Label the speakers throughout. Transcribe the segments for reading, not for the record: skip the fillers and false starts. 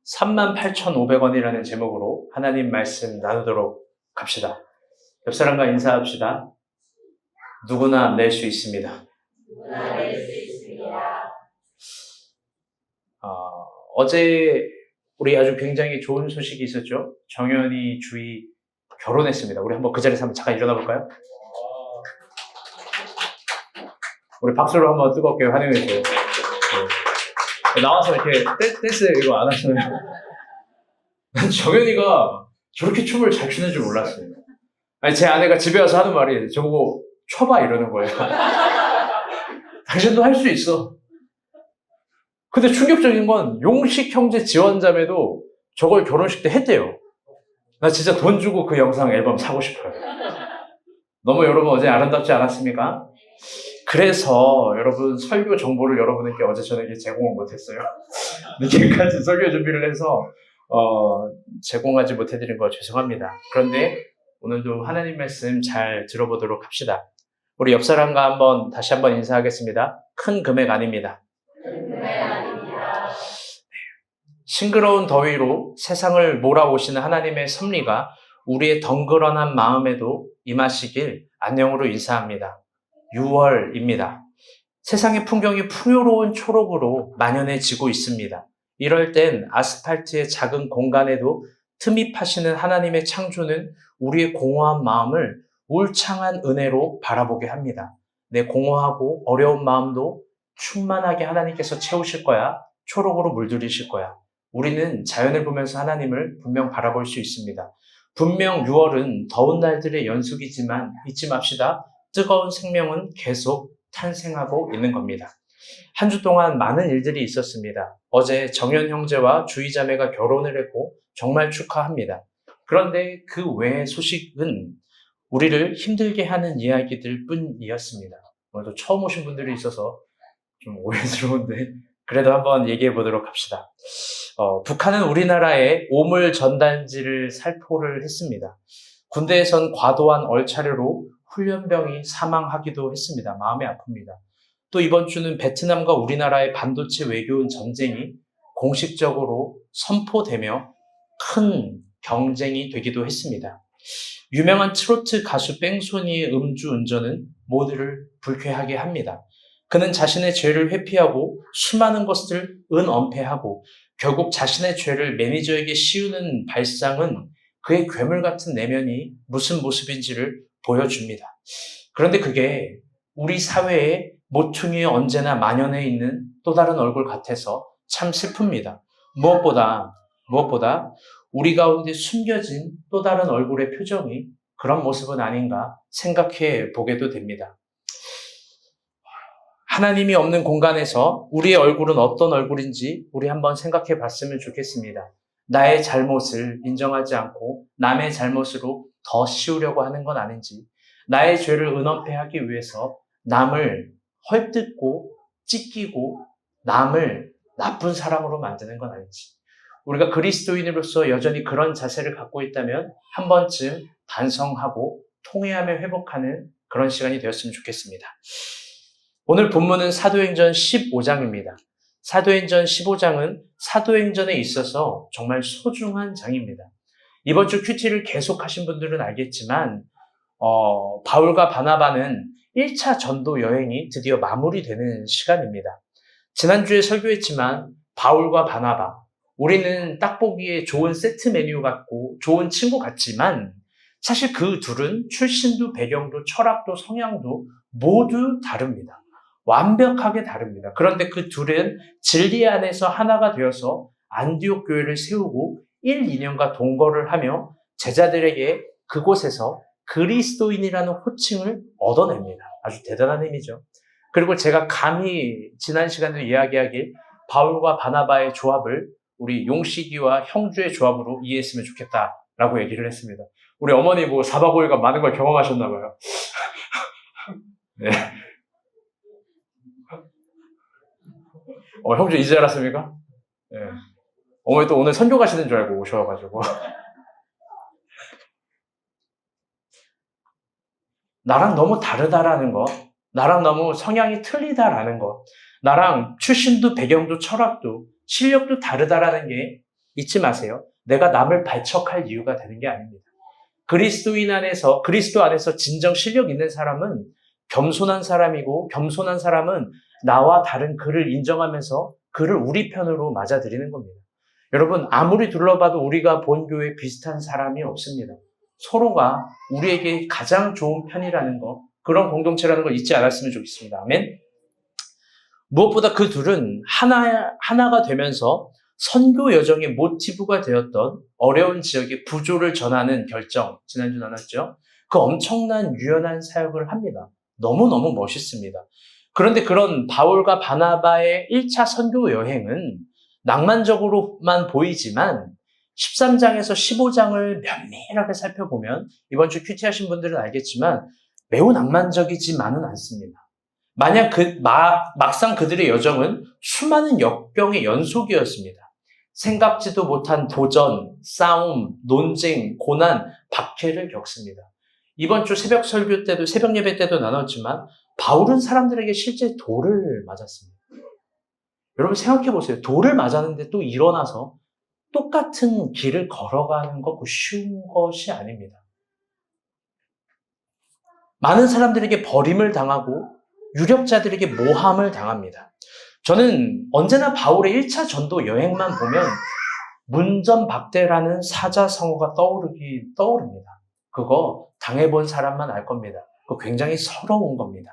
Speaker 1: 38,500원이라는 제목으로 하나님 말씀 나누도록 합시다. 옆 사람과 인사합시다. 누구나 낼 수 있습니다.
Speaker 2: 누구나 낼 수 있습니다.
Speaker 1: 어제 우리 아주 굉장히 좋은 소식이 있었죠. 정연이 주희 결혼했습니다. 우리 한번 그 자리에서 한번 잠깐 일어나 볼까요? 우리 박수로 한번 뜨겁게 환영해주세요. 네. 나와서 이렇게 댄스 이거 안 하시나요? 난 정연이가 저렇게 춤을 잘 추는 줄 몰랐어요. 아니, 제 아내가 집에 와서 하는 말이 저보고 춰봐 이러는 거예요. 당신도 할 수 있어. 근데 충격적인 건 용식 형제 지원자매도 저걸 결혼식 때 했대요. 나 진짜 돈 주고 그 영상 앨범 사고 싶어요. 너무 여러분 어제 아름답지 않았습니까? 그래서 여러분 설교 정보를 여러분에게 어제 저녁에 제공을 못했어요. 늦게까지 설교 준비를 해서 제공하지 못해드린 거 죄송합니다. 그런데 오늘도 하나님 말씀 잘 들어보도록 합시다. 우리 옆 사람과 다시 한번 인사하겠습니다. 큰 금액 아닙니다. 싱그러운 더위로 세상을 몰아오시는 하나님의 섭리가 우리의 덩그러난 마음에도 임하시길 안녕으로 인사합니다. 6월입니다. 세상의 풍경이 풍요로운 초록으로 만연해지고 있습니다. 이럴 땐 아스팔트의 작은 공간에도 틈이 파시는 하나님의 창조는 우리의 공허한 마음을 울창한 은혜로 바라보게 합니다. 내 공허하고 어려운 마음도 충만하게 하나님께서 채우실 거야. 초록으로 물들이실 거야. 우리는 자연을 보면서 하나님을 분명 바라볼 수 있습니다. 분명 6월은 더운 날들의 연속이지만 잊지 맙시다. 뜨거운 생명은 계속 탄생하고 있는 겁니다. 한 주 동안 많은 일들이 있었습니다. 어제 정연 형제와 주희 자매가 결혼을 했고 정말 축하합니다. 그런데 그 외의 소식은 우리를 힘들게 하는 이야기들 뿐이었습니다. 오늘도 처음 오신 분들이 있어서 좀 오해스러운데 그래도 한번 얘기해 보도록 합시다. 북한은 우리나라의 오물 전단지를 살포를 했습니다. 군대에선 과도한 얼차려로 훈련병이 사망하기도 했습니다. 마음이 아픕니다. 또 이번 주는 베트남과 우리나라의 반도체 외교인 전쟁이 공식적으로 선포되며 큰 경쟁이 되기도 했습니다. 유명한 트로트 가수 뺑소니의 음주운전은 모두를 불쾌하게 합니다. 그는 자신의 죄를 회피하고 수많은 것을 은엄폐하고 결국 자신의 죄를 매니저에게 씌우는 발상은 그의 괴물 같은 내면이 무슨 모습인지를 보여줍니다. 그런데 그게 우리 사회의 모퉁이에 언제나 만연해 있는 또 다른 얼굴 같아서 참 슬픕니다. 무엇보다 우리 가운데 숨겨진 또 다른 얼굴의 표정이 그런 모습은 아닌가 생각해 보게도 됩니다. 하나님이 없는 공간에서 우리의 얼굴은 어떤 얼굴인지 우리 한번 생각해 봤으면 좋겠습니다. 나의 잘못을 인정하지 않고 남의 잘못으로 더 씌우려고 하는 건 아닌지, 나의 죄를 은엄폐하기 위해서 남을 헐뜯고 찢기고 남을 나쁜 사람으로 만드는 건 아닌지, 우리가 그리스도인으로서 여전히 그런 자세를 갖고 있다면 한 번쯤 반성하고 통회하며 회복하는 그런 시간이 되었으면 좋겠습니다. 오늘 본문은 사도행전 15장입니다. 사도행전 15장은 사도행전에 있어서 정말 소중한 장입니다. 이번 주 큐티를 계속 하신 분들은 알겠지만 바울과 바나바는 1차 전도 여행이 드디어 마무리되는 시간입니다. 지난주에 설교했지만 바울과 바나바, 우리는 딱 보기에 좋은 세트 메뉴 같고 좋은 친구 같지만 사실 그 둘은 출신도 배경도 철학도 성향도 모두 다릅니다. 완벽하게 다릅니다. 그런데 그 둘은 진리 안에서 하나가 되어서 안디옥 교회를 세우고 1, 2년간 동거를 하며 제자들에게 그곳에서 그리스도인이라는 호칭을 얻어냅니다. 아주 대단한 힘이죠. 그리고 제가 감히 지난 시간에도 이야기하길 바울과 바나바의 조합을 우리 용식이와 형주의 조합으로 이해했으면 좋겠다라고 얘기를 했습니다. 우리 어머니 4박 5일간 많은 걸 경험하셨나 봐요. 네. 형주 이제 알았습니까? 네. 어머니 또 오늘 선교 가시는 줄 알고 오셔가지고. 나랑 너무 다르다라는 거, 나랑 너무 성향이 틀리다라는 거, 나랑 출신도 배경도 철학도 실력도 다르다라는 게 잊지 마세요. 내가 남을 발척할 이유가 되는 게 아닙니다. 그리스도 안에서 진정 실력 있는 사람은 겸손한 사람이고, 겸손한 사람은 나와 다른 그를 인정하면서 그를 우리 편으로 맞아들이는 겁니다. 여러분, 아무리 둘러봐도 우리가 본 교회 비슷한 사람이 없습니다. 서로가 우리에게 가장 좋은 편이라는 거, 그런 공동체라는 걸 잊지 않았으면 좋겠습니다. 아멘. 무엇보다 그 둘은 하나가 되면서 선교 여정의 모티브가 되었던 어려운 지역의 부조를 전하는 결정, 지난주 나눴죠. 그 엄청난 유연한 사역을 합니다. 너무너무 멋있습니다. 그런데 그런 바울과 바나바의 1차 선교 여행은 낭만적으로만 보이지만 13장에서 15장을 면밀하게 살펴보면 이번 주 큐티 하신 분들은 알겠지만 매우 낭만적이지만은 않습니다. 막상 그들의 여정은 수많은 역경의 연속이었습니다. 생각지도 못한 도전, 싸움, 논쟁, 고난, 박해를 겪습니다. 이번 주 새벽 예배 때도 나눴지만 바울은 사람들에게 실제 돌을 맞았습니다. 여러분 생각해 보세요. 돌을 맞았는데 또 일어나서 똑같은 길을 걸어가는 거 쉬운 것이 아닙니다. 많은 사람들에게 버림을 당하고 유력자들에게 모함을 당합니다. 저는 언제나 바울의 1차 전도 여행만 보면 문전박대라는 사자성어가 떠오릅니다. 그거 당해본 사람만 알 겁니다. 그거 굉장히 서러운 겁니다.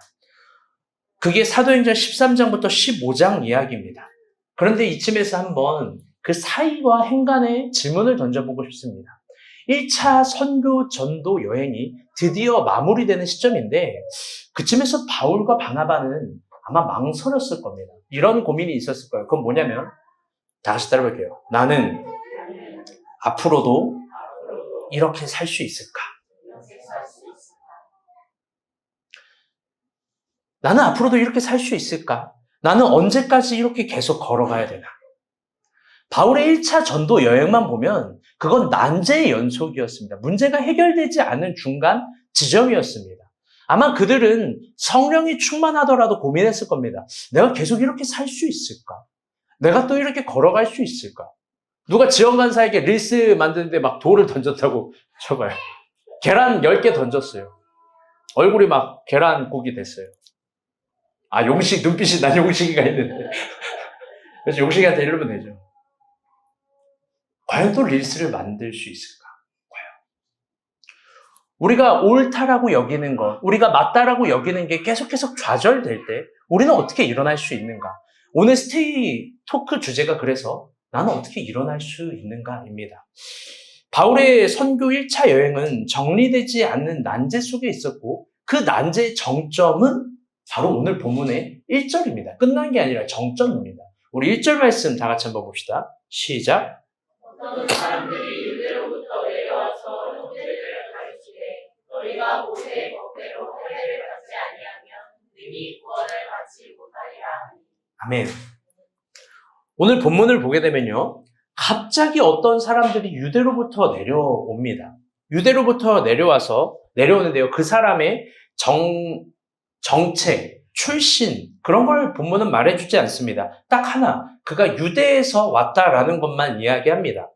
Speaker 1: 그게 사도행전 13장부터 15장 이야기입니다. 그런데 이쯤에서 한번 그 사이와 행간에 질문을 던져보고 싶습니다. 1차 선교 전도 여행이 드디어 마무리되는 시점인데 그쯤에서 바울과 바나바는 아마 망설였을 겁니다. 이런 고민이 있었을 거예요. 그건 뭐냐면 다 같이 따라볼게요. 나는 앞으로도 이렇게 살 수 있을까? 나는 앞으로도 이렇게 살 수 있을까? 나는 언제까지 이렇게 계속 걸어가야 되나? 바울의 1차 전도 여행만 보면 그건 난제의 연속이었습니다. 문제가 해결되지 않은 중간 지점이었습니다. 아마 그들은 성령이 충만하더라도 고민했을 겁니다. 내가 계속 이렇게 살 수 있을까? 내가 또 이렇게 걸어갈 수 있을까? 누가 지원간사에게 릴스 만드는데 막 돌을 던졌다고 쳐봐요. 계란 10개 던졌어요. 얼굴이 막 계란국이 됐어요. 눈빛이 난 용식이가 있는데. 그래서 용식이한테 이러면 되죠. 과연 또 릴스를 만들 수 있을까? 과연. 우리가 옳다라고 여기는 것, 우리가 맞다라고 여기는 게 계속 좌절될 때 우리는 어떻게 일어날 수 있는가? 오늘 스테이 토크 주제가 그래서 나는 어떻게 일어날 수 있는가입니다. 바울의 선교 1차 여행은 정리되지 않는 난제 속에 있었고 그 난제의 정점은 바로 오늘 본문의 1절입니다. 끝난 게 아니라 정점입니다. 우리 1절 말씀 다 같이 한번 봅시다. 시작.
Speaker 2: 어떤 사람들이 유대로부터 내려와서 형제들을 가르치되 너희가 모세의 법대로 할례를 받지 아니하면 능히 구원을 받지 못하리라.
Speaker 1: 아멘. 오늘 본문을 보게 되면요. 갑자기 어떤 사람들이 유대로부터 내려옵니다. 유대로부터 내려오는데요. 그 사람의 정체, 출신, 그런 걸 본문은 말해주지 않습니다. 딱 하나, 그가 유대에서 왔다라는 것만 이야기합니다.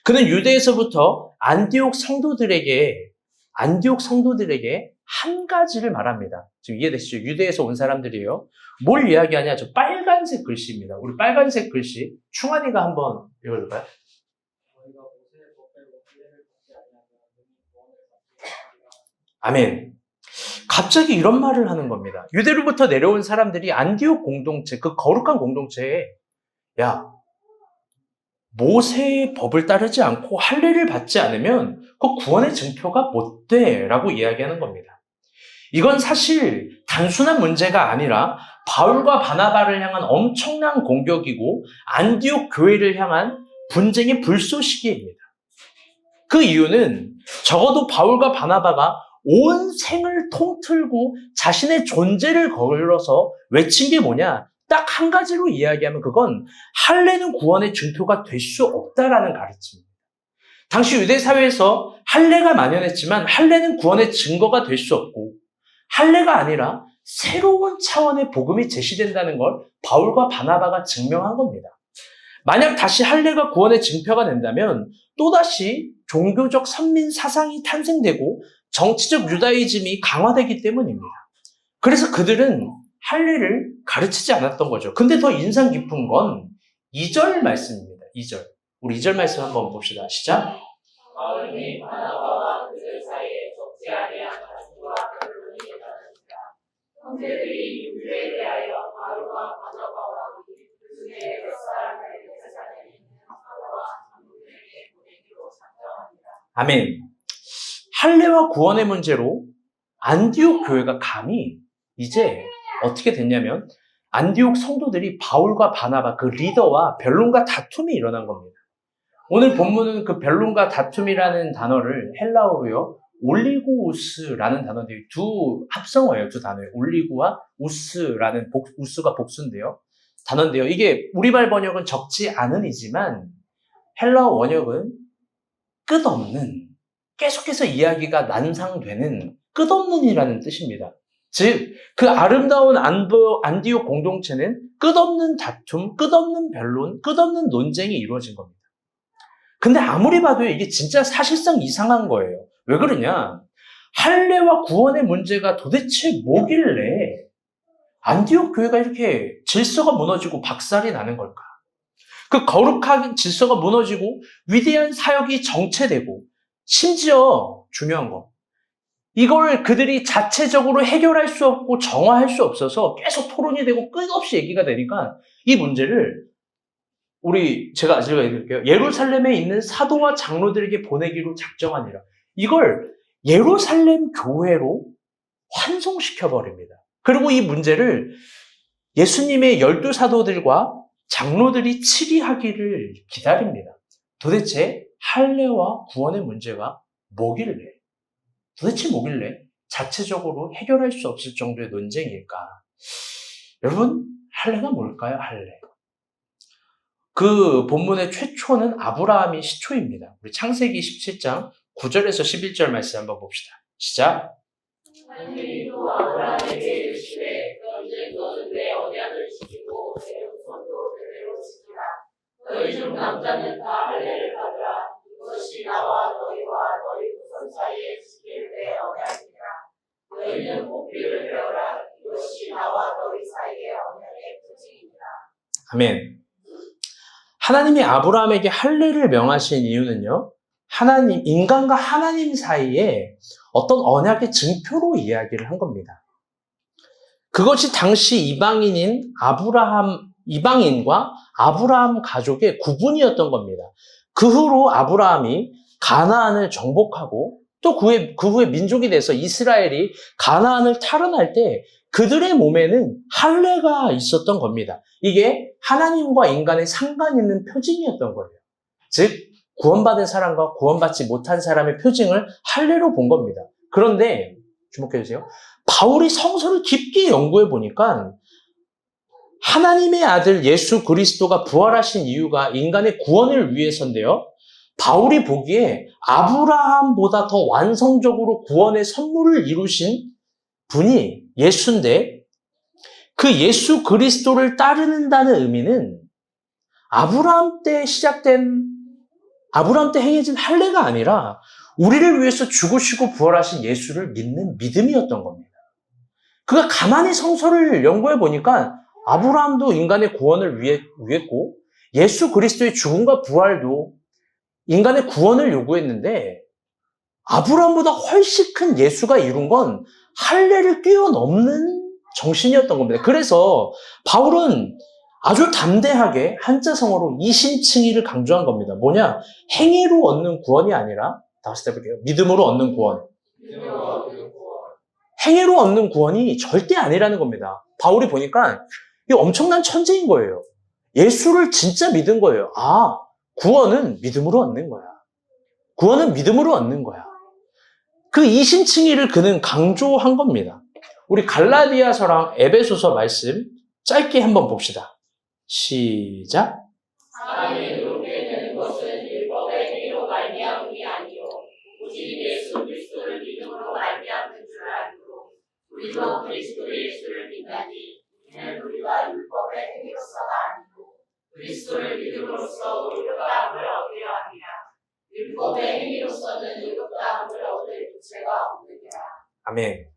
Speaker 1: 그는 유대에서부터 안디옥 성도들에게 한 가지를 말합니다. 지금 이해되시죠? 유대에서 온 사람들이에요. 뭘 이야기하냐? 저 빨간색 글씨입니다. 우리 빨간색 글씨, 충환이가 한번 읽어볼까요? 아멘. 갑자기 이런 말을 하는 겁니다. 유대로부터 내려온 사람들이 안디옥 공동체, 그 거룩한 공동체에 모세의 법을 따르지 않고 할례를 받지 않으면 그 구원의 증표가 못 돼 라고 이야기하는 겁니다. 이건 사실 단순한 문제가 아니라 바울과 바나바를 향한 엄청난 공격이고 안디옥 교회를 향한 분쟁의 불쏘시개입니다. 그 이유는 적어도 바울과 바나바가 온 생을 통틀고 자신의 존재를 걸어서 외친 게 뭐냐? 딱 한 가지로 이야기하면 그건 할례는 구원의 증표가 될 수 없다라는 가르침입니다. 당시 유대 사회에서 할례가 만연했지만 할례는 구원의 증거가 될 수 없고 할례가 아니라 새로운 차원의 복음이 제시된다는 걸 바울과 바나바가 증명한 겁니다. 만약 다시 할례가 구원의 증표가 된다면 또다시 종교적 선민 사상이 탄생되고 정치적 유다이즘이 강화되기 때문입니다. 그래서 그들은 할례를 가르치지 않았던 거죠. 근데 더 인상 깊은 건 2절 말씀입니다. 2절. 우리 2절 말씀 한번 봅시다. 시작.
Speaker 2: 바울이 바나바와 그들 사이에 적지 아니한 가지와 결론이 일어납니다. 형제들이 윤죄에 대하여 바울과 바나바와 그중에 몇 사람을 제자들이 있는 사도와 장로들에게 보내기로 작정합니다.
Speaker 1: 아멘. 할례와 구원의 문제로 안디옥 교회가 감히 이제 어떻게 됐냐면 안디옥 성도들이 바울과 바나바 그 리더와 변론과 다툼이 일어난 겁니다. 오늘 본문은 그 변론과 다툼이라는 단어를 헬라어로요 올리고우스라는 단어인데 두 합성어예요. 두 단어예요. 올리고와 우스라는 우스가 복수인데요. 단어인데요. 이게 우리말 번역은 적지 않은이지만 헬라어 원역은 끝없는 계속해서 이야기가 난상되는 끝없는이라는 뜻입니다. 즉, 그 아름다운 안디옥 공동체는 끝없는 다툼, 끝없는 변론, 끝없는 논쟁이 이루어진 겁니다. 근데 아무리 봐도 이게 진짜 사실상 이상한 거예요. 왜 그러냐? 할례와 구원의 문제가 도대체 뭐길래 안디옥 교회가 이렇게 질서가 무너지고 박살이 나는 걸까? 그 거룩한 질서가 무너지고 위대한 사역이 정체되고 심지어 중요한 거 이걸 그들이 자체적으로 해결할 수 없고 정화할 수 없어서 계속 토론이 되고 끝없이 얘기가 되니까 이 문제를 제가 읽을게요. 예루살렘에 있는 사도와 장로들에게 보내기로 작정하니라. 이걸 예루살렘 교회로 환송시켜버립니다. 그리고 이 문제를 예수님의 12사도들과 장로들이 치리하기를 기다립니다. 도대체 할례와 구원의 문제가 뭐길래? 도대체 뭐길래 자체적으로 해결할 수 없을 정도의 논쟁일까? 여러분, 할례가 뭘까요? 할례. 그 본문의 최초는 아브라함이 시초입니다. 우리 창세기 17장 9절에서 11절 말씀 한번 봅시다. 시작.
Speaker 2: 하나님도 아브라함에게 이르시되 너는 내 언약을 지키고 내 후손도 그대로 지키라. 너희 중 남자는 다 할례를 받으라. 이것이 나와 너희와 너희 후손 사이에 지킬 내 언약이니라. 너희는 복비를 배워라. 이것이 나와 너희 사이의 언약의 표징이니라.
Speaker 1: 아멘. 하나님이 아브라함에게 할례를 명하신 이유는요. 인간과 하나님 사이에 어떤 언약의 증표로 이야기를 한 겁니다. 그것이 당시 이방인과 아브라함 가족의 구분이었던 겁니다. 그 후로 아브라함이 가나안을 정복하고 또 그 후에 민족이 돼서 이스라엘이 가나안을 탈환할 때 그들의 몸에는 할례가 있었던 겁니다. 이게 하나님과 인간의 상관 있는 표징이었던 거예요. 즉 구원받은 사람과 구원받지 못한 사람의 표징을 할례로 본 겁니다. 그런데 주목해 주세요. 바울이 성서를 깊게 연구해 보니까 하나님의 아들 예수 그리스도가 부활하신 이유가 인간의 구원을 위해서인데요. 바울이 보기에 아브라함보다 더 완성적으로 구원의 선물을 이루신 분이 예수인데 그 예수 그리스도를 따르는다는 의미는 아브라함 때 행해진 할례가 아니라 우리를 위해서 죽으시고 부활하신 예수를 믿는 믿음이었던 겁니다. 그가 가만히 성서를 연구해 보니까 아브라함도 인간의 구원을 위했고 예수 그리스도의 죽음과 부활도 인간의 구원을 요구했는데 아브라함보다 훨씬 큰 예수가 이룬 건 할례를 뛰어넘는 정신이었던 겁니다. 그래서 바울은 아주 담대하게 한자성어로 이신칭의를 강조한 겁니다. 뭐냐? 행위로 얻는 구원이 아니라 다시 해볼게요. 믿음으로 얻는 구원. 행위로 얻는 구원이 절대 아니라는 겁니다. 바울이 보니까 이 엄청난 천재인 거예요. 예수를 진짜 믿은 거예요. 구원은 믿음으로 얻는 거야. 구원은 믿음으로 얻는 거야. 그 이신칭의를 그는 강조한 겁니다. 우리 갈라디아서랑 에베소서 말씀 짧게 한번 봅시다. 시작.
Speaker 2: 사람이 의롭게 되는 것은 율법의 행위로 말미암음이 아니요 오직 예수 그리스도를 믿음으로 말미암은 줄 알고 우리도 그리스도 예수를 믿나니 이는 우리가 율법의 행위로서가 아니고 그리스도를 믿음으로써 의롭다함을 얻으려 함이라. 율법의 행위로서는 의롭다함을 얻을 부채가 없느니라.
Speaker 1: 아멘.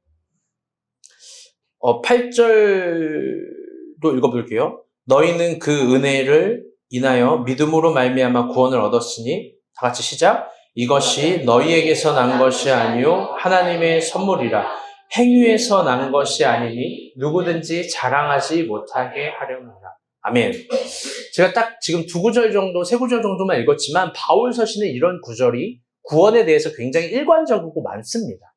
Speaker 1: 8절도 읽어볼게요. 너희는 그 은혜를 인하여 믿음으로 말미암아 구원을 얻었으니, 다 같이 시작. 이것이 너희에게서 난 것이 아니요 하나님의 선물이라. 행위에서 난 것이 아니니 누구든지 자랑하지 못하게 하려니라. 아멘. 제가 딱 지금 2구절 정도, 3구절 정도만 읽었지만 바울 서신의 이런 구절이 구원에 대해서 굉장히 일관적이고 많습니다.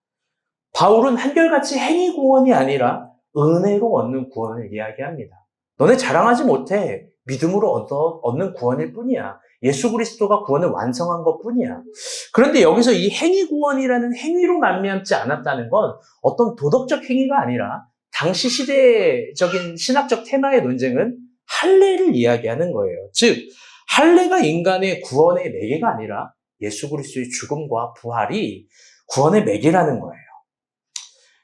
Speaker 1: 바울은 한결같이 행위 구원이 아니라 은혜로 얻는 구원을 이야기합니다. 너네 자랑하지 못해. 믿음으로 얻는 구원일 뿐이야. 예수 그리스도가 구원을 완성한 것 뿐이야. 그런데 여기서 이 행위 구원이라는 행위로 말미암지 않았다는 건 어떤 도덕적 행위가 아니라 당시 시대적인 신학적 테마의 논쟁은 할례를 이야기하는 거예요. 즉, 할례가 인간의 구원의 매개가 아니라 예수 그리스도의 죽음과 부활이 구원의 매개라는 거예요.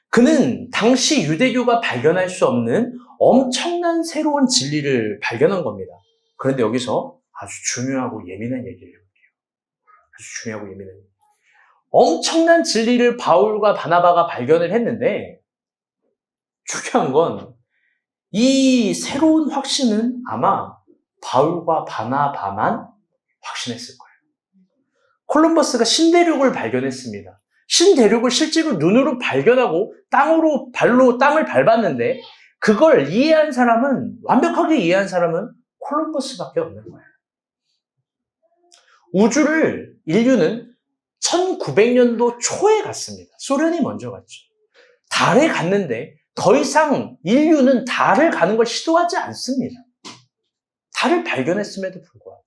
Speaker 1: 그는 당시 유대교가 발견할 수 없는 엄청난 새로운 진리를 발견한 겁니다. 그런데 여기서 아주 중요하고 예민한 얘기를 해볼게요. 아주 중요하고 예민한 얘기. 엄청난 진리를 바울과 바나바가 발견을 했는데 중요한 건 이 새로운 확신은 아마 바울과 바나바만 확신했을 거예요. 콜럼버스가 신대륙을 발견했습니다. 신대륙을 실제로 눈으로 발견하고 발로 땅을 밟았는데 그걸 이해한 사람은, 완벽하게 이해한 사람은 콜럼버스밖에 없는 거예요. 인류는 1900년도 초에 갔습니다. 소련이 먼저 갔죠. 달에 갔는데 더 이상 인류는 달을 가는 걸 시도하지 않습니다. 달을 발견했음에도 불구하고.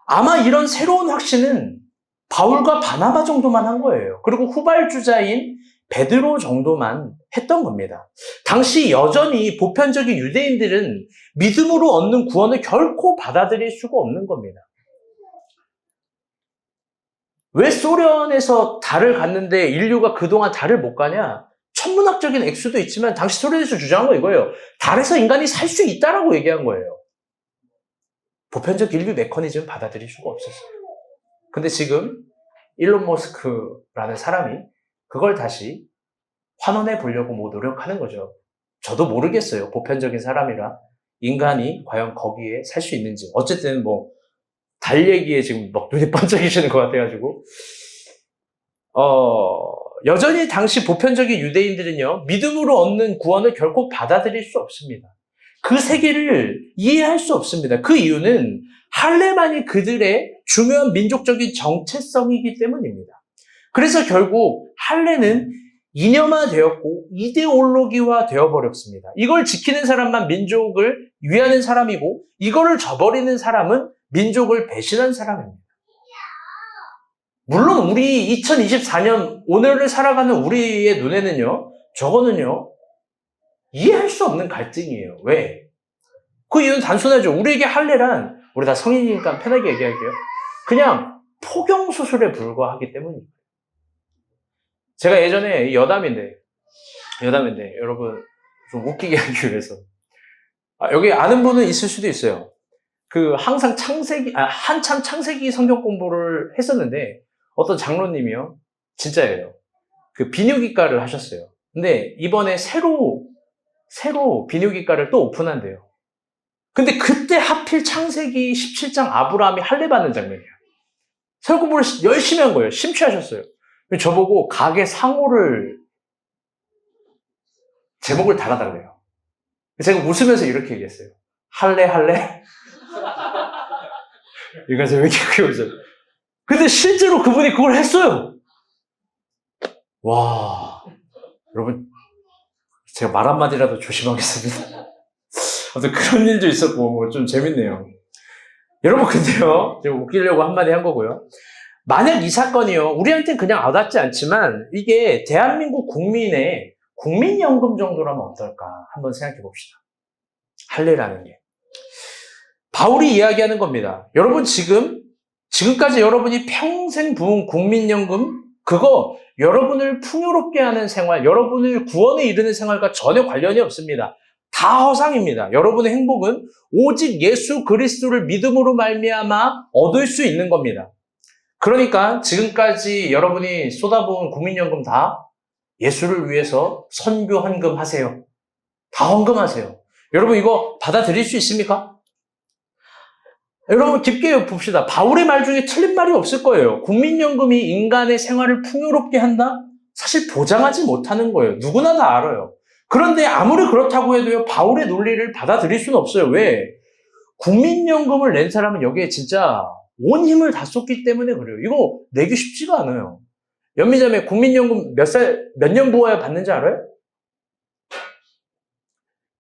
Speaker 1: 아마 이런 새로운 확신은 바울과 바나바 정도만 한 거예요. 그리고 후발주자인 베드로 정도만 했던 겁니다. 당시 여전히 보편적인 유대인들은 믿음으로 얻는 구원을 결코 받아들일 수가 없는 겁니다. 왜 소련에서 달을 갔는데 인류가 그동안 달을 못 가냐? 천문학적인 액수도 있지만 당시 소련에서 주장한 거 이거예요. 달에서 인간이 살 수 있다라고 얘기한 거예요. 보편적 인류 메커니즘을 받아들일 수가 없었어요. 근데 지금 일론 머스크라는 사람이 그걸 다시 환원해 보려고 노력하는 거죠. 저도 모르겠어요. 보편적인 사람이라 인간이 과연 거기에 살 수 있는지. 어쨌든 달 얘기에 지금 막 눈이 번쩍이시는 것 같아가지고 여전히 당시 보편적인 유대인들은요, 믿음으로 얻는 구원을 결코 받아들일 수 없습니다. 그 세계를 이해할 수 없습니다. 그 이유는 할례만이 그들의 중요한 민족적인 정체성이기 때문입니다. 그래서 결국 할례는 이념화되었고 이데올로기화 되어버렸습니다. 이걸 지키는 사람만 민족을 위하는 사람이고 이거를 저버리는 사람은 민족을 배신한 사람입니다. 물론 우리 2024년 오늘을 살아가는 우리의 눈에는요, 저거는요, 이해할 수 없는 갈등이에요. 왜? 그 이유는 단순하죠. 우리에게 할례란, 우리 다 성인이니까 편하게 얘기할게요. 그냥 포경수술에 불과하기 때문입니다. 제가 예전에 여담인데 여러분 좀 웃기게 하기 위해서 여기 아는 분은 있을 수도 있어요. 항상 한참 창세기 성경 공부를 했었는데 어떤 장로님이요, 진짜예요. 비뇨기과를 하셨어요. 근데 이번에 새로 비뇨기과를 또 오픈한대요. 근데 그때 하필 창세기 17장 아브라함이 할례 받는 장면이에요. 성경 공부를 열심히 한 거예요. 심취하셨어요. 저보고 가게 상호를 제목을 달아달래요. 제가 웃으면서 이렇게 얘기했어요. 할례? 이거서 왜 이렇게 크게 웃어요? 근데 실제로 그분이 그걸 했어요. 와, 여러분, 제가 말 한마디라도 조심하겠습니다. 아무튼 그런 일도 있었고, 좀 재밌네요. 여러분, 근데요, 제가 웃기려고 한마디 한 거고요. 만약 이 사건이요, 우리한테는 그냥 와닿지 않지만, 이게 대한민국 국민의 국민연금 정도라면 어떨까? 한번 생각해 봅시다. 할례라는 게. 바울이 이야기하는 겁니다. 여러분, 지금까지 여러분이 평생 부은 국민연금, 그거 여러분을 풍요롭게 하는 생활, 여러분을 구원에 이르는 생활과 전혀 관련이 없습니다. 다 다 허상입니다. 여러분의 행복은 오직 예수 그리스도를 믿음으로 말미암아 얻을 수 있는 겁니다. 그러니까 지금까지 여러분이 쏟아부은 국민연금 다 예수를 위해서 선교 헌금하세요. 다 헌금하세요. 여러분 이거 받아들일 수 있습니까? 여러분 깊게 봅시다. 바울의 말 중에 틀린 말이 없을 거예요. 국민연금이 인간의 생활을 풍요롭게 한다? 사실 보장하지 못하는 거예요. 누구나 다 알아요. 그런데 아무리 그렇다고 해도요, 바울의 논리를 받아들일 수는 없어요. 왜? 국민연금을 낸 사람은 여기에 진짜 온 힘을 다 쏟기 때문에 그래요. 이거 내기 쉽지가 않아요. 연미자매 국민연금 몇 년 부어야 받는지 알아요?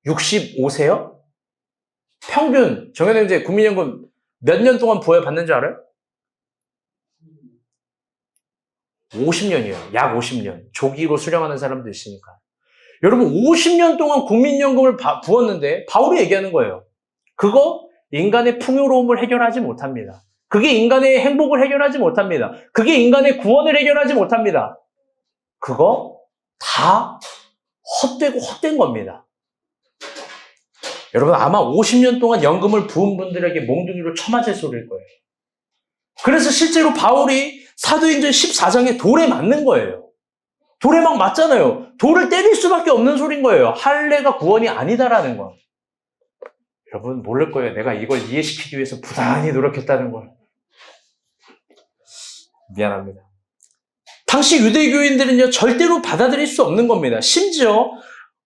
Speaker 1: 65세요? 평균, 정현영제 국민연금 몇 년 동안 부어야 받는지 알아요? 50년이에요. 약 50년. 조기로 수령하는 사람도 있으니까. 여러분 50년 동안 국민연금을 부었는데 바울이 얘기하는 거예요. 그거 인간의 풍요로움을 해결하지 못합니다. 그게 인간의 행복을 해결하지 못합니다. 그게 인간의 구원을 해결하지 못합니다. 그거 다 헛되고 헛된 겁니다. 여러분 아마 50년 동안 연금을 부은 분들에게 몽둥이로 쳐맞을 소리일 거예요. 그래서 실제로 바울이 사도행전 14장에 돌에 맞는 거예요. 돌에 막 맞잖아요. 돌을 때릴 수밖에 없는 소린 거예요. 할례가 구원이 아니다라는 거. 여러분 모를 거예요. 내가 이걸 이해시키기 위해서 부단히 노력했다는 걸. 미안합니다. 당시 유대교인들은요 절대로 받아들일 수 없는 겁니다. 심지어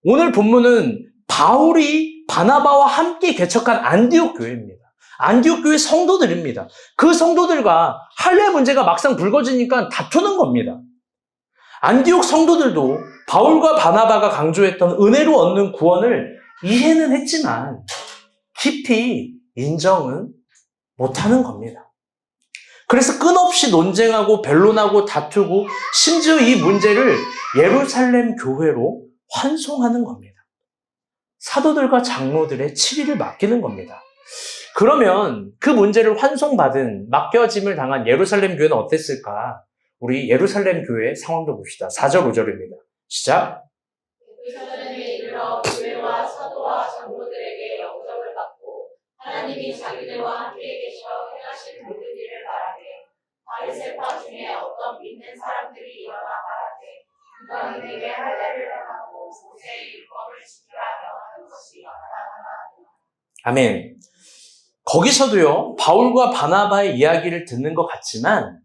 Speaker 1: 오늘 본문은 바울이 바나바와 함께 개척한 안디옥 교회입니다. 안디옥 교회 성도들입니다. 그 성도들과 할례 문제가 막상 불거지니까 다투는 겁니다. 안디옥 성도들도 바울과 바나바가 강조했던 은혜로 얻는 구원을 이해는 했지만 깊이 인정은 못하는 겁니다. 그래서 끝없이 논쟁하고 변론하고 다투고 심지어 이 문제를 예루살렘 교회로 환송하는 겁니다. 사도들과 장로들의 치리를 맡기는 겁니다. 그러면 그 문제를 환송받은 맡겨짐을 당한 예루살렘 교회는 어땠을까? 우리 예루살렘 교회의 상황도 봅시다. 4절 5절입니다. 시작.
Speaker 2: 예루살렘에 이르러 교회와 사도와 장로들에게 영접을 받고 하나님이 자기들과 함께 계셔 행하신 모든 일을 말하되 바리새파 중에 어떤 믿는 사람들이 일어나 말하되 너희에게 할례를 행하고 모세의 율법을 지키라 명하는 것이 마땅하나.
Speaker 1: 아멘. 거기서도요 바울과 바나바의 이야기를 듣는 것 같지만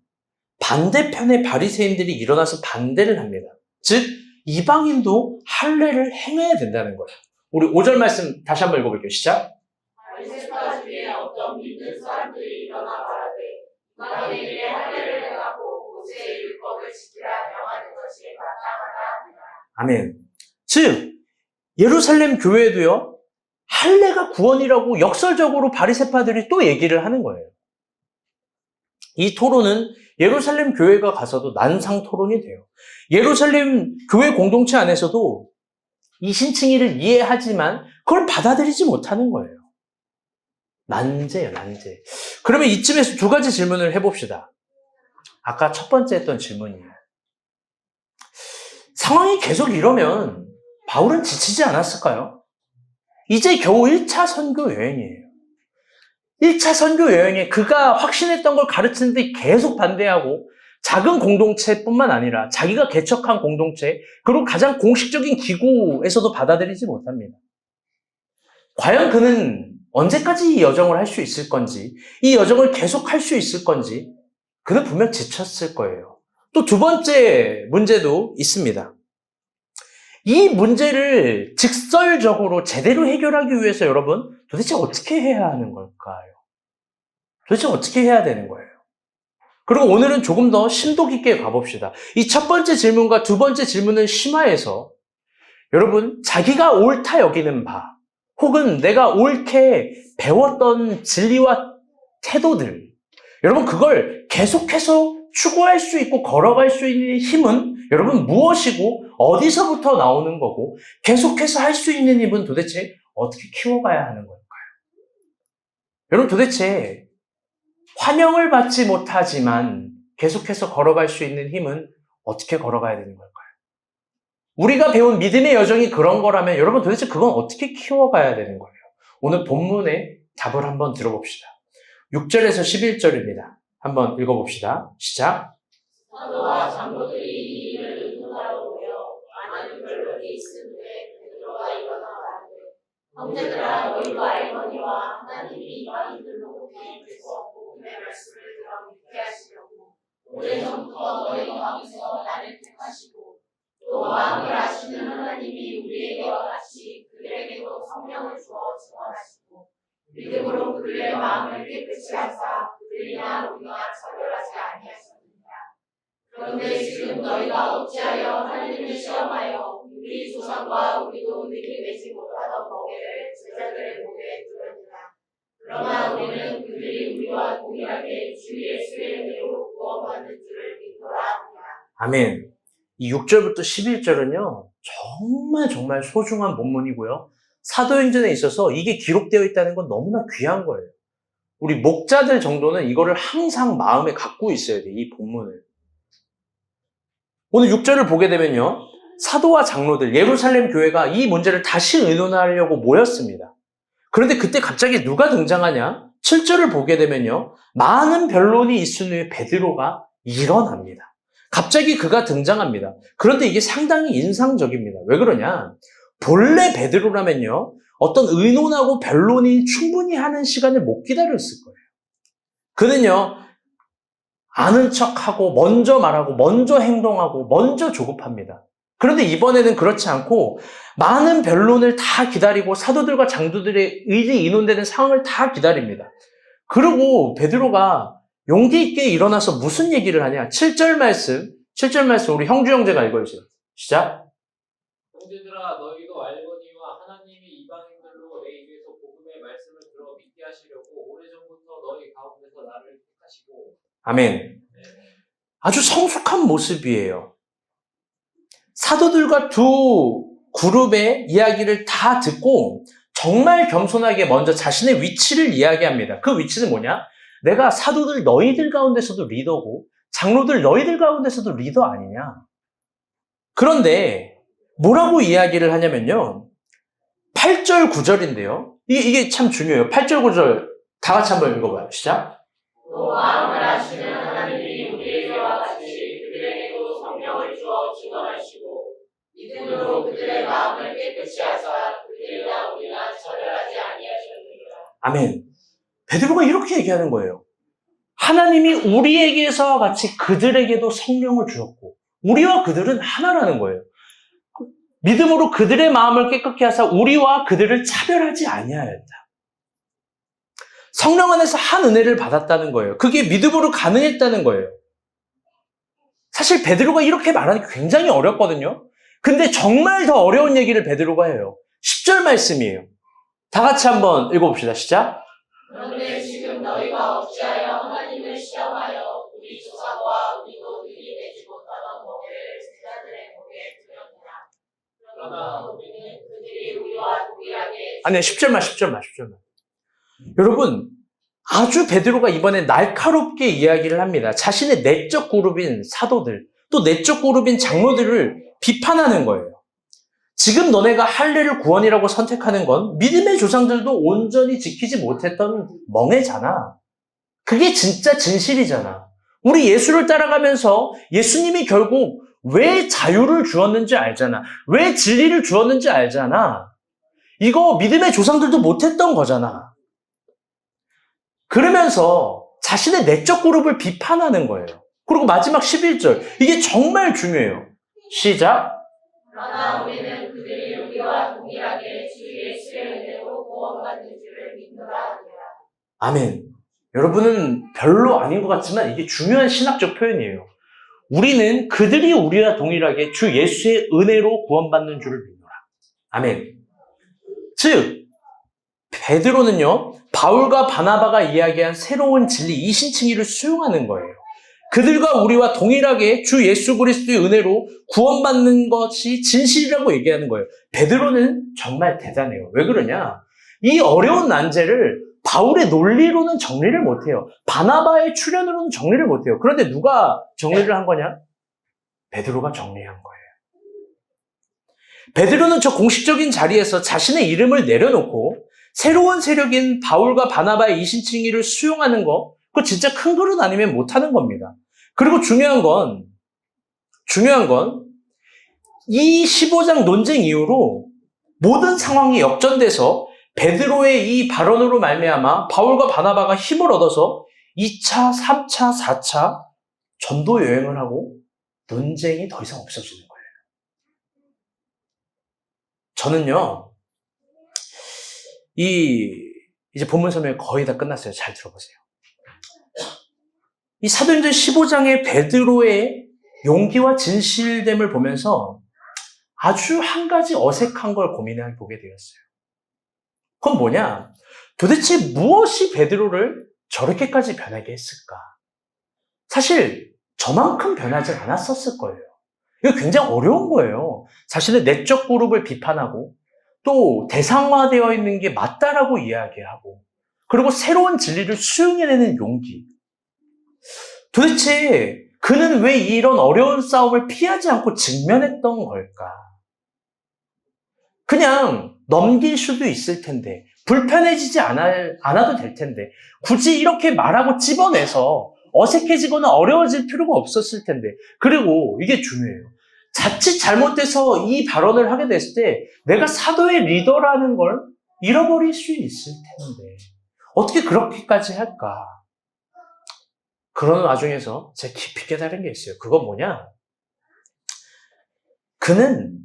Speaker 1: 반대편의 바리새인들이 일어나서 반대를 합니다. 즉 이방인도 할례를 행해야 된다는 거예요. 우리 5절 말씀 다시 한번 읽어볼게요. 시작.
Speaker 2: 바리새파 중에 어떤 믿는 사람들이 일어나 말하되 너희에게 할례를 행하고 모세의 율법을 지키라 명하는 것이 마땅하다.
Speaker 1: 아멘. 즉 예루살렘 교회도요 할례가 구원이라고 역설적으로 바리새파들이 또 얘기를 하는 거예요. 이 토론은 예루살렘 교회가 가서도 난상 토론이 돼요. 예루살렘 교회 공동체 안에서도 이신칭의를 이해하지만 그걸 받아들이지 못하는 거예요. 난제예요, 난제. 그러면 이쯤에서 두 가지 질문을 해봅시다. 아까 첫 번째 했던 질문이에요. 상황이 계속 이러면 바울은 지치지 않았을까요? 이제 겨우 1차 선교 여행이에요. 1차 선교 여행에 그가 확신했던 걸 가르치는데 계속 반대하고 작은 공동체뿐만 아니라 자기가 개척한 공동체 그리고 가장 공식적인 기구에서도 받아들이지 못합니다. 과연 그는 언제까지 이 여정을 할 수 있을 건지 이 여정을 계속 할 수 있을 건지 그는 분명 지쳤을 거예요. 또 두 번째 문제도 있습니다. 이 문제를 직설적으로 제대로 해결하기 위해서 여러분 도대체 어떻게 해야 하는 걸까요? 도대체 어떻게 해야 되는 거예요? 그리고 오늘은 조금 더 심도 깊게 가봅시다. 이 첫 번째 질문과 두 번째 질문을 심화해서 여러분 자기가 옳다 여기는 바 혹은 내가 옳게 배웠던 진리와 태도들 여러분 그걸 계속해서 추구할 수 있고 걸어갈 수 있는 힘은 여러분 무엇이고 어디서부터 나오는 거고 계속해서 할 수 있는 힘은 도대체 어떻게 키워가야 하는 걸까요? 여러분 도대체 환영을 받지 못하지만 계속해서 걸어갈 수 있는 힘은 어떻게 걸어가야 되는 걸까요? 우리가 배운 믿음의 여정이 그런 거라면 여러분 도대체 그건 어떻게 키워가야 되는 거예요? 오늘 본문의 답을 한번 들어봅시다. 6절에서 11절입니다. 한번 읽어봅시다. 시작.
Speaker 2: 사도와 장로들이 이 일을 의논하러 모여 많은 변론이 있음에 베드로가 일어나 말하되 형제들아 너희도 알거니와 하나님이 이방인들로 개인에서 복음의 말씀을 들어 믿게 하시려고 오래전부터 너희 가운데서 나를 택하시고 또 마음을 아시는 하나님이 우리에게와 같이 그들에게도 성령을 주어 증언하시고 믿음으로 그들의 마음을 깨끗이 하사 그들이나 우리가 차별하지 아니하셨느니라. 그런데 지금 너희가 어찌하여 하나님을 시험하여 우리 조상과 우리도 능히 내지 못하던 멍에를 제자들의 목에 두었느냐. 그러나 우리는 그들이 우리와 동일하게 주 예수의 은혜로 구원받는 줄을 믿노라 하니라.
Speaker 1: 아멘. 이 6절부터 11절은요, 정말 소중한 본문이고요. 사도행전에 있어서 이게 기록되어 있다는 건 너무나 귀한 거예요. 우리 목자들 정도는 이거를 항상 마음에 갖고 있어야 돼요, 이 본문을. 오늘 6절을 보게 되면요, 사도와 장로들, 예루살렘 교회가 이 문제를 다시 의논하려고 모였습니다. 그런데 그때 갑자기 누가 등장하냐? 7절을 보게 되면요, 많은 변론이 있은 후에 베드로가 일어납니다. 갑자기 그가 등장합니다. 그런데 이게 상당히 인상적입니다. 왜 그러냐? 본래 베드로라면요, 어떤 의논하고 변론이 충분히 하는 시간을 못 기다렸을 거예요. 그는요, 아는 척하고, 먼저 말하고, 먼저 행동하고, 먼저 조급합니다. 그런데 이번에는 그렇지 않고, 많은 변론을 다 기다리고, 사도들과 장로들의 의리 인논되는 상황을 다 기다립니다. 그리고 베드로가 용기 있게 일어나서 무슨 얘기를 하냐? 7절 말씀 우리 형주 형제가 읽어주세요. 시작.
Speaker 3: 형제들아 너희도 알거니와 하나님이 이방인들로 내 입에서 복음의 말씀을 들어 믿게 하시려고 오래전부터 너희 가운데서 나를 택하시고.
Speaker 1: 아멘. 아주 성숙한 모습이에요. 사도들과 두 그룹의 이야기를 다 듣고 정말 겸손하게 먼저 자신의 위치를 이야기합니다. 그 위치는 뭐냐? 내가 사도들 너희들 가운데서도 리더고 장로들 너희들 가운데서도 리더 아니냐? 그런데 뭐라고 이야기를 하냐면요. 8절 9절인데요. 이게 참 중요해요. 8절 9절 다 같이 한번 읽어봐요. 시작.
Speaker 2: 또 마음을 아시는 하나님이 우리에게와 같이 그들에게도 성령을 주어 증언하시고 믿음으로 그들의 마음을 깨끗이 하사 그들이나 우리가 차별하지 아니하셨느니라.
Speaker 1: 아멘. 베드로가 이렇게 얘기하는 거예요. 하나님이 우리에게서와 같이 그들에게도 성령을 주었고 우리와 그들은 하나라는 거예요. 믿음으로 그들의 마음을 깨끗게 하사 우리와 그들을 차별하지 아니하였다. 성령 안에서 한 은혜를 받았다는 거예요. 그게 믿음으로 가능했다는 거예요. 사실 베드로가 이렇게 말하는 게 굉장히 어렵거든요. 근데 정말 더 어려운 얘기를 베드로가 해요. 10절 말씀이에요. 다 같이 한번 읽어봅시다. 시작.
Speaker 2: 그런데 지금 너희가 어찌하여 하나님을 시험하여 우리 조상과 우리도 능히 내지 못하던 멍에를 제자들의 목에 두었느냐. 그러나 우리는 그들이 우리와 동일하게
Speaker 1: 아니, 10절만. 여러분, 아주 베드로가 이번에 날카롭게 이야기를 합니다. 자신의 내적 그룹인 사도들, 또 내적 그룹인 장로들을 비판하는 거예요. 지금 너네가 할례를 구원이라고 선택하는 건 믿음의 조상들도 온전히 지키지 못했던 멍해잖아. 그게 진짜 진실이잖아. 우리 예수를 따라가면서 예수님이 결국 왜 자유를 주었는지 알잖아. 왜 진리를 주었는지 알잖아. 이거 믿음의 조상들도 못했던 거잖아. 그러면서 자신의 내적 그룹을 비판하는 거예요. 그리고 마지막 11절. 이게 정말 중요해요. 시작.
Speaker 2: 그러나 우리는 그들이 우리와 동일하게 주 예수의 은혜로 구원받는 줄을 믿노라 하니라.
Speaker 1: 아멘. 여러분은 별로 아닌 것 같지만 이게 중요한 신학적 표현이에요. 우리는 그들이 우리와 동일하게 주 예수의 은혜로 구원받는 줄을 믿노라. 아멘. 즉, 베드로는요, 바울과 바나바가 이야기한 새로운 진리, 이신칭의를 수용하는 거예요. 그들과 우리와 동일하게 주 예수 그리스도의 은혜로 구원받는 것이 진실이라고 얘기하는 거예요. 베드로는 정말 대단해요. 왜 그러냐? 이 어려운 난제를 바울의 논리로는 정리를 못해요. 바나바의 출현으로는 정리를 못해요. 그런데 누가 정리를 한 거냐? 베드로가 정리한 거예요. 베드로는 저 공식적인 자리에서 자신의 이름을 내려놓고 새로운 세력인 바울과 바나바의 이신칭의를 수용하는 거, 그거 진짜 큰 그릇 아니면 못하는 겁니다. 그리고 중요한 건 이 15장 논쟁 이후로 모든 상황이 역전돼서 베드로의 이 발언으로 말미암아 바울과 바나바가 힘을 얻어서 2차, 3차, 4차 전도 여행을 하고 논쟁이 더 이상 없어지는 거예요. 저는요, 이제 본문 설명이 거의 다 끝났어요. 잘 들어보세요. 이 사도행전 15장의 베드로의 용기와 진실됨을 보면서 아주 한 가지 어색한 걸 고민해 보게 되었어요. 그건 뭐냐? 도대체 무엇이 베드로를 저렇게까지 변하게 했을까? 사실 저만큼 변하지 않았었을 거예요. 이거 굉장히 어려운 거예요. 자신의 내적 그룹을 비판하고 또 대상화되어 있는 게 맞다라고 이야기하고 그리고 새로운 진리를 수용해내는 용기. 도대체 그는 왜 이런 어려운 싸움을 피하지 않고 직면했던 걸까? 그냥 넘길 수도 있을 텐데 불편해지지 않아도 될 텐데 굳이 이렇게 말하고 찝어내서 어색해지거나 어려워질 필요가 없었을 텐데 그리고 이게 중요해요. 자칫 잘못돼서 이 발언을 하게 됐을 때 내가 사도의 리더라는 걸 잃어버릴 수 있을 텐데 어떻게 그렇게까지 할까? 그런 와중에서 제가 깊이 깨달은 게 있어요. 그건 뭐냐? 그는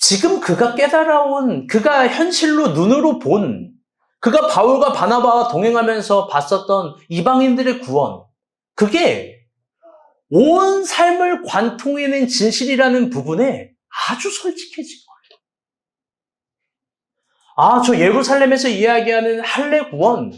Speaker 1: 지금 그가 깨달아온, 그가 현실로 눈으로 본, 그가 바울과 바나바와 동행하면서 봤었던 이방인들의 구원, 그게 온 삶을 관통해낸 진실이라는 부분에 아주 솔직해진 거예요. 저 예루살렘에서 이야기하는 할례 구원,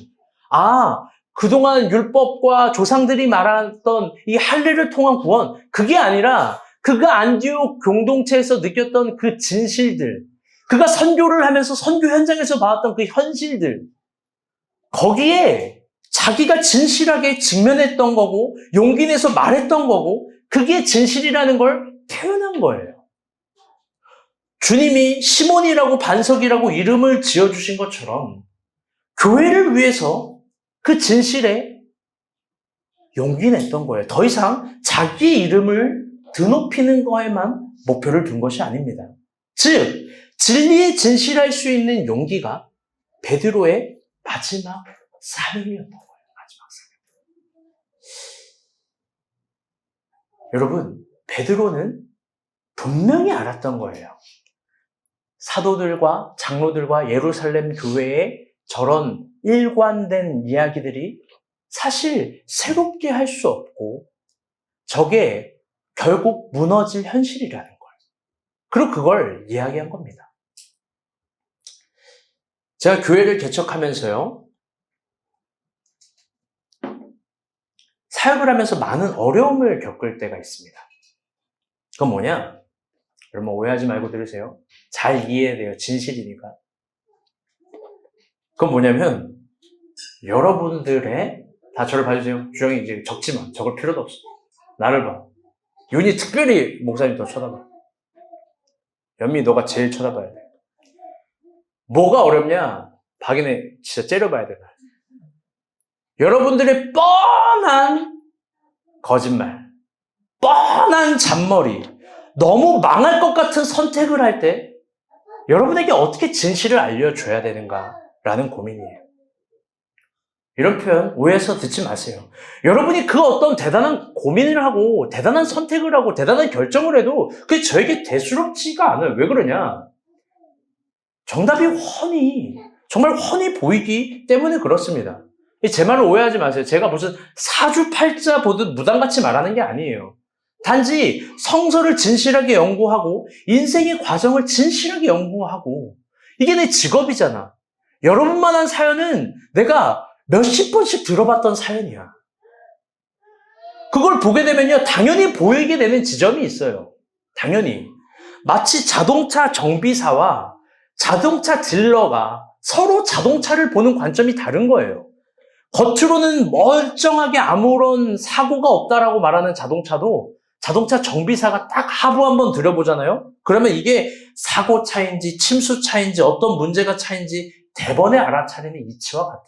Speaker 1: 그동안 율법과 조상들이 말했던 이 할례를 통한 구원, 그게 아니라 그가 안디옥 공동체에서 느꼈던 그 진실들, 그가 선교를 하면서 선교 현장에서 봤던 그 현실들, 거기에 자기가 진실하게 직면했던 거고 용기 내서 말했던 거고 그게 진실이라는 걸 표현한 거예요. 주님이 시몬이라고 반석이라고 이름을 지어주신 것처럼 교회를 위해서 그 진실에 용기 냈던 거예요. 더 이상 자기 이름을 드높이는 거에만 목표를 둔 것이 아닙니다. 즉, 진리에 진실할 수 있는 용기가 베드로의 마지막 사명이었던 거예요. 마지막 사명. 여러분, 베드로는 분명히 알았던 거예요. 사도들과 장로들과 예루살렘 교회의 저런 일관된 이야기들이 사실 새롭게 할 수 없고 저게 결국 무너질 현실이라는 거예요. 그리고 그걸 이야기한 겁니다. 제가 교회를 개척하면서요, 사역을 하면서 많은 어려움을 겪을 때가 있습니다. 그건 뭐냐? 여러분 오해하지 말고 들으세요. 잘 이해해야 돼요. 진실이니까. 그건 뭐냐면 여러분들의 다 저를 봐주세요. 주영이 이제 적지만 적을 필요도 없어. 나를 봐. 윤이 특별히 목사님 더 쳐다봐. 연미 너가 제일 쳐다봐야 돼. 뭐가 어렵냐? 박인혜 진짜 째려봐야 돼. 여러분들의 뻔한 거짓말, 뻔한 잔머리, 너무 망할 것 같은 선택을 할 때 여러분에게 어떻게 진실을 알려줘야 되는가라는 고민이에요. 이런 표현 오해해서 듣지 마세요. 여러분이 그 어떤 대단한 고민을 하고 대단한 선택을 하고 대단한 결정을 해도 그게 저에게 대수롭지가 않아요. 왜 그러냐? 정답이 정말 훤히 보이기 때문에 그렇습니다. 제 말을 오해하지 마세요. 제가 무슨 사주팔자 보듯 무당같이 말하는 게 아니에요. 단지 성서를 진실하게 연구하고 인생의 과정을 진실하게 연구하고 이게 내 직업이잖아. 여러분만한 사연은 내가 몇십 번씩 들어봤던 사연이야. 그걸 보게 되면요, 당연히 보이게 되는 지점이 있어요. 당연히. 마치 자동차 정비사와 자동차 딜러가 서로 자동차를 보는 관점이 다른 거예요. 겉으로는 멀쩡하게 아무런 사고가 없다라고 말하는 자동차도 자동차 정비사가 딱 하부 한번 들여보잖아요? 그러면 이게 사고 차인지 침수 차인지 어떤 문제가 차인지 대번에 알아차리는 이치와 같아요.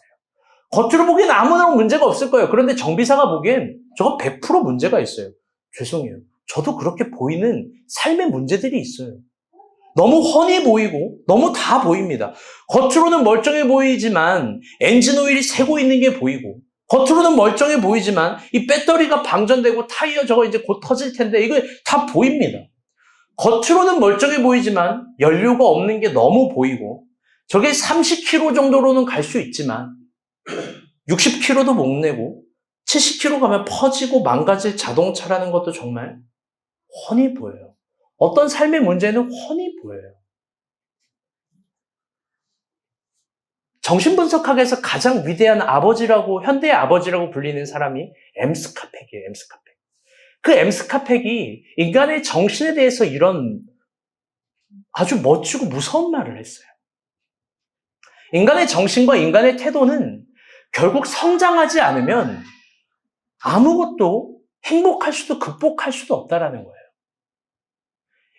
Speaker 1: 겉으로 보기엔 아무런 문제가 없을 거예요. 그런데 정비사가 보기엔 저거 100% 문제가 있어요. 죄송해요. 저도 그렇게 보이는 삶의 문제들이 있어요. 너무 훤히 보이고 너무 다 보입니다. 겉으로는 멀쩡해 보이지만 엔진 오일이 새고 있는 게 보이고 겉으로는 멀쩡해 보이지만 이 배터리가 방전되고 타이어 저거 이제 곧 터질 텐데 이거 다 보입니다. 겉으로는 멀쩡해 보이지만 연료가 없는 게 너무 보이고 저게 30km 정도로는 갈 수 있지만 60km도 못 내고 70km 가면 퍼지고 망가질 자동차라는 것도 정말 훤히 보여요. 어떤 삶의 문제는 훤히 보여요. 정신분석학에서 가장 위대한 아버지라고, 현대의 아버지라고 불리는 사람이 엠스카펙이에요, 엠스카펙. 그 엠스카펙이 인간의 정신에 대해서 이런 아주 멋지고 무서운 말을 했어요. 인간의 정신과 인간의 태도는 결국 성장하지 않으면 아무것도 행복할 수도 극복할 수도 없다라는 거예요.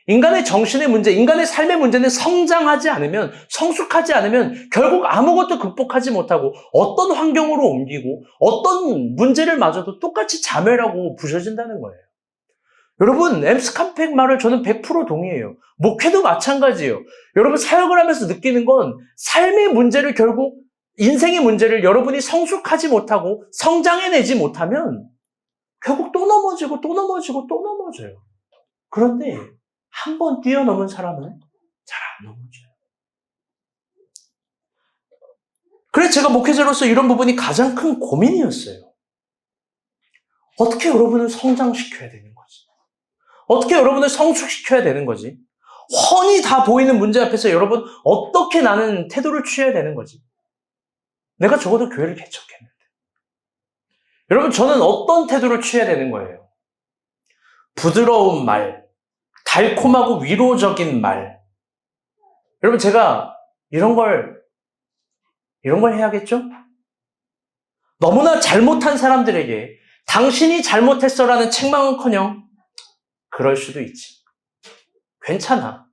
Speaker 1: 인간의 정신의 문제, 인간의 삶의 문제는 성장하지 않으면, 성숙하지 않으면 결국 아무것도 극복하지 못하고 어떤 환경으로 옮기고 어떤 문제를 맞아도 똑같이 자멸하고 부서진다는 거예요. 여러분, 엠스카펙 말을 저는 100% 동의해요. 목회도 마찬가지예요. 여러분, 사역을 하면서 느끼는 건 삶의 문제를 결국, 인생의 문제를 여러분이 성숙하지 못하고 성장해내지 못하면 결국 또 넘어지고 또 넘어지고 또 넘어져요. 그런데 한 번 뛰어넘은 사람은 잘 안 넘어져요. 그래서 제가 목회자로서 이런 부분이 가장 큰 고민이었어요. 어떻게 여러분을 성장시켜야 되는 거지? 어떻게 여러분을 성숙시켜야 되는 거지? 훤히 다 보이는 문제 앞에서 여러분 어떻게 나는 태도를 취해야 되는 거지? 내가 적어도 교회를 개척했는데. 여러분, 저는 어떤 태도를 취해야 되는 거예요? 부드러운 말, 달콤하고 위로적인 말. 여러분, 제가 이런 걸 해야겠죠? 너무나 잘못한 사람들에게 당신이 잘못했어라는 책망은커녕 그럴 수도 있지. 괜찮아.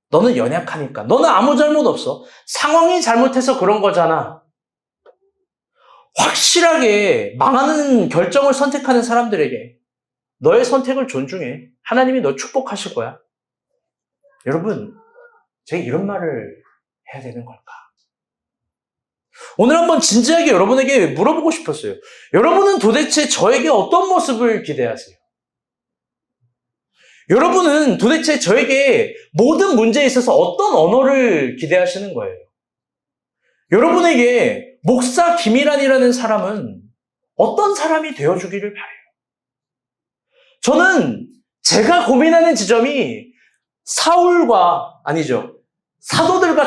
Speaker 1: 너는 연약하니까. 너는 아무 잘못 없어. 상황이 잘못해서 그런 거잖아. 확실하게 망하는 결정을 선택하는 사람들에게 너의 선택을 존중해. 하나님이 너 축복하실 거야. 여러분, 제가 이런 말을 해야 되는 걸까? 오늘 한번 진지하게 여러분에게 물어보고 싶었어요. 여러분은 도대체 저에게 어떤 모습을 기대하세요? 여러분은 도대체 저에게 모든 문제에 있어서 어떤 언어를 기대하시는 거예요? 여러분에게 목사 김일환이라는 사람은 어떤 사람이 되어주기를 바래요? 저는 제가 고민하는 지점이 사도들과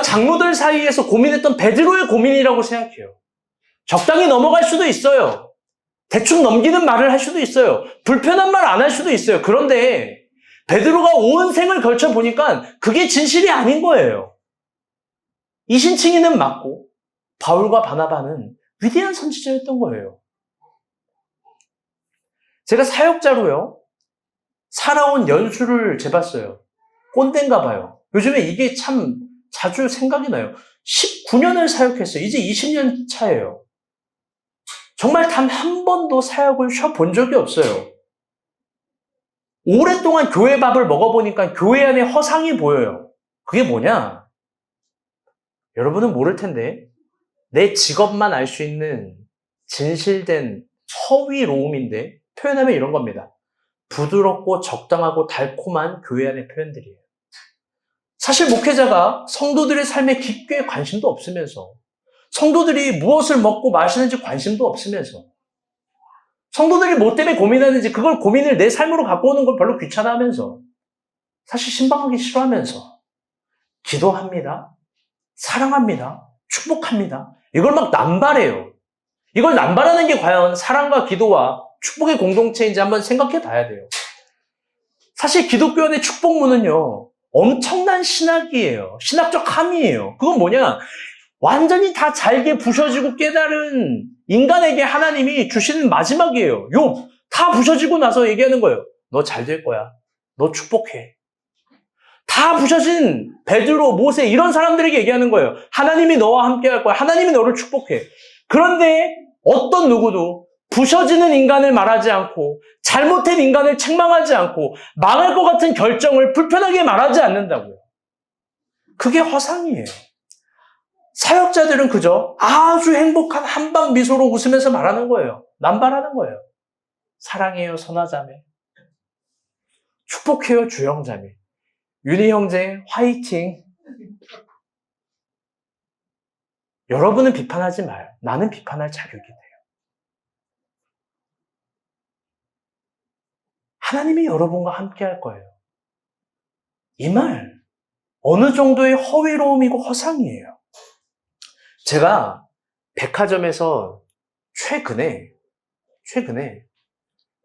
Speaker 1: 장로들 사이에서 고민했던 베드로의 고민이라고 생각해요. 적당히 넘어갈 수도 있어요. 대충 넘기는 말을 할 수도 있어요. 불편한 말 안 할 수도 있어요. 그런데 베드로가 온 생을 걸쳐 보니까 그게 진실이 아닌 거예요. 이신칭이는 맞고 바울과 바나바는 위대한 선지자였던 거예요. 제가 사역자로요, 살아온 연수를 재봤어요. 꼰대인가 봐요. 요즘에 이게 참 자주 생각이 나요. 19년을 사역했어요. 이제 20년 차예요. 정말 단 한 번도 사역을 쉬어본 적이 없어요. 오랫동안 교회 밥을 먹어보니까 교회 안에 허상이 보여요. 그게 뭐냐? 여러분은 모를 텐데 내 직업만 알 수 있는 진실된 허위로움인데 표현하면 이런 겁니다. 부드럽고 적당하고 달콤한 교회 안의 표현들이에요. 사실 목회자가 성도들의 삶에 깊게 관심도 없으면서, 성도들이 무엇을 먹고 마시는지 관심도 없으면서, 성도들이 뭐 때문에 고민하는지 그걸 고민을 내 삶으로 갖고 오는 걸 별로 귀찮아하면서, 사실 신방하기 싫어하면서 기도합니다, 사랑합니다, 축복합니다, 이걸 막 남발해요. 이걸 남발하는 게 과연 사랑과 기도와 축복의 공동체인지 한번 생각해 봐야 돼요. 사실 기독교인의 축복문은요, 엄청난 신학이에요. 신학적 함이에요. 그건 뭐냐? 완전히 다 잘게 부셔지고 깨달은 인간에게 하나님이 주시는 마지막이에요. 욥, 다 부셔지고 나서 얘기하는 거예요. 너 잘 될 거야. 너 축복해. 다 부셔진 베드로, 모세 이런 사람들에게 얘기하는 거예요. 하나님이 너와 함께 할 거야. 하나님이 너를 축복해. 그런데 어떤 누구도 부셔지는 인간을 말하지 않고 잘못된 인간을 책망하지 않고 망할 것 같은 결정을 불편하게 말하지 않는다고요. 그게 허상이에요. 사역자들은 그저 아주 행복한 한방 미소로 웃으면서 말하는 거예요. 남발하는 거예요. 사랑해요, 선하자매. 축복해요, 주영자매. 윤희 형제, 화이팅. 여러분은 비판하지 마요. 나는 비판할 자격이 돼요. 하나님이 여러분과 함께 할 거예요. 이 말, 어느 정도의 허위로움이고 허상이에요. 제가 백화점에서 최근에,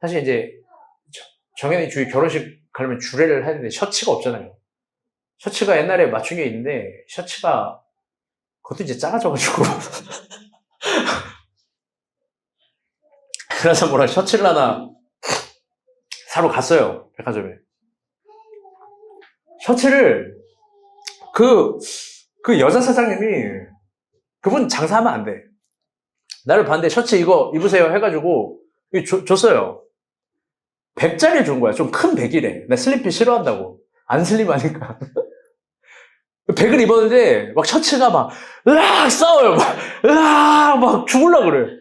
Speaker 1: 사실 이제 정현이 주위 결혼식 가려면 주례를 해야 되는데 셔츠가 없잖아요. 셔츠가 옛날에 맞춘 게 있는데 셔츠가 그것도 이제 작아져가지고 그래서 뭐라 셔츠를 하나 사러 갔어요. 백화점에. 셔츠를 그 여자 사장님이 그분 장사하면 안 돼. 나를 봤는데 셔츠 이거 입으세요 해가지고 줬어요. 100짜리 준 거야. 좀 큰 100이래. 나 슬림핏 싫어한다고. 안 슬림하니까. 100을 입었는데 막 셔츠가 막 으악 싸워요. 막 죽을라 그래.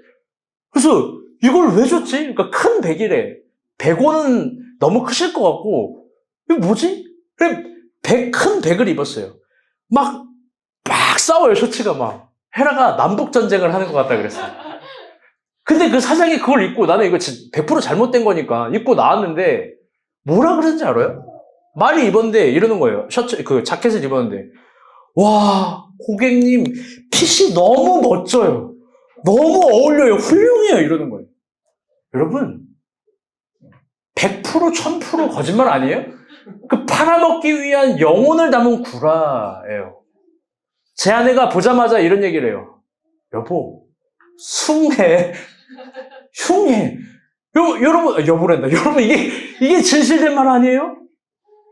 Speaker 1: 그래서 이걸 왜 줬지? 그러니까 큰 100이래. 105는 너무 크실 것 같고 이거 뭐지? 그래 큰 100을 입었어요. 막 싸워요. 셔츠가 막. 헤라가 남북전쟁을 하는 것 같다 그랬어요. 근데 그 사장이 그걸 입고 나는 이거 100% 잘못된 거니까 입고 나왔는데 뭐라 그러는지 알아요? 많이 입었는데 이러는 거예요. 셔츠, 자켓을 입었는데. 와, 고객님, 핏이 너무 멋져요. 너무 어울려요. 훌륭해요. 이러는 거예요. 여러분, 100%, 1000% 거짓말 아니에요? 그 팔아먹기 위한 영혼을 담은 구라예요. 제 아내가 보자마자 이런 얘기를 해요. 여보, 흉해. 여러분, 여보란다. 여러분, 이게 진실된 말 아니에요?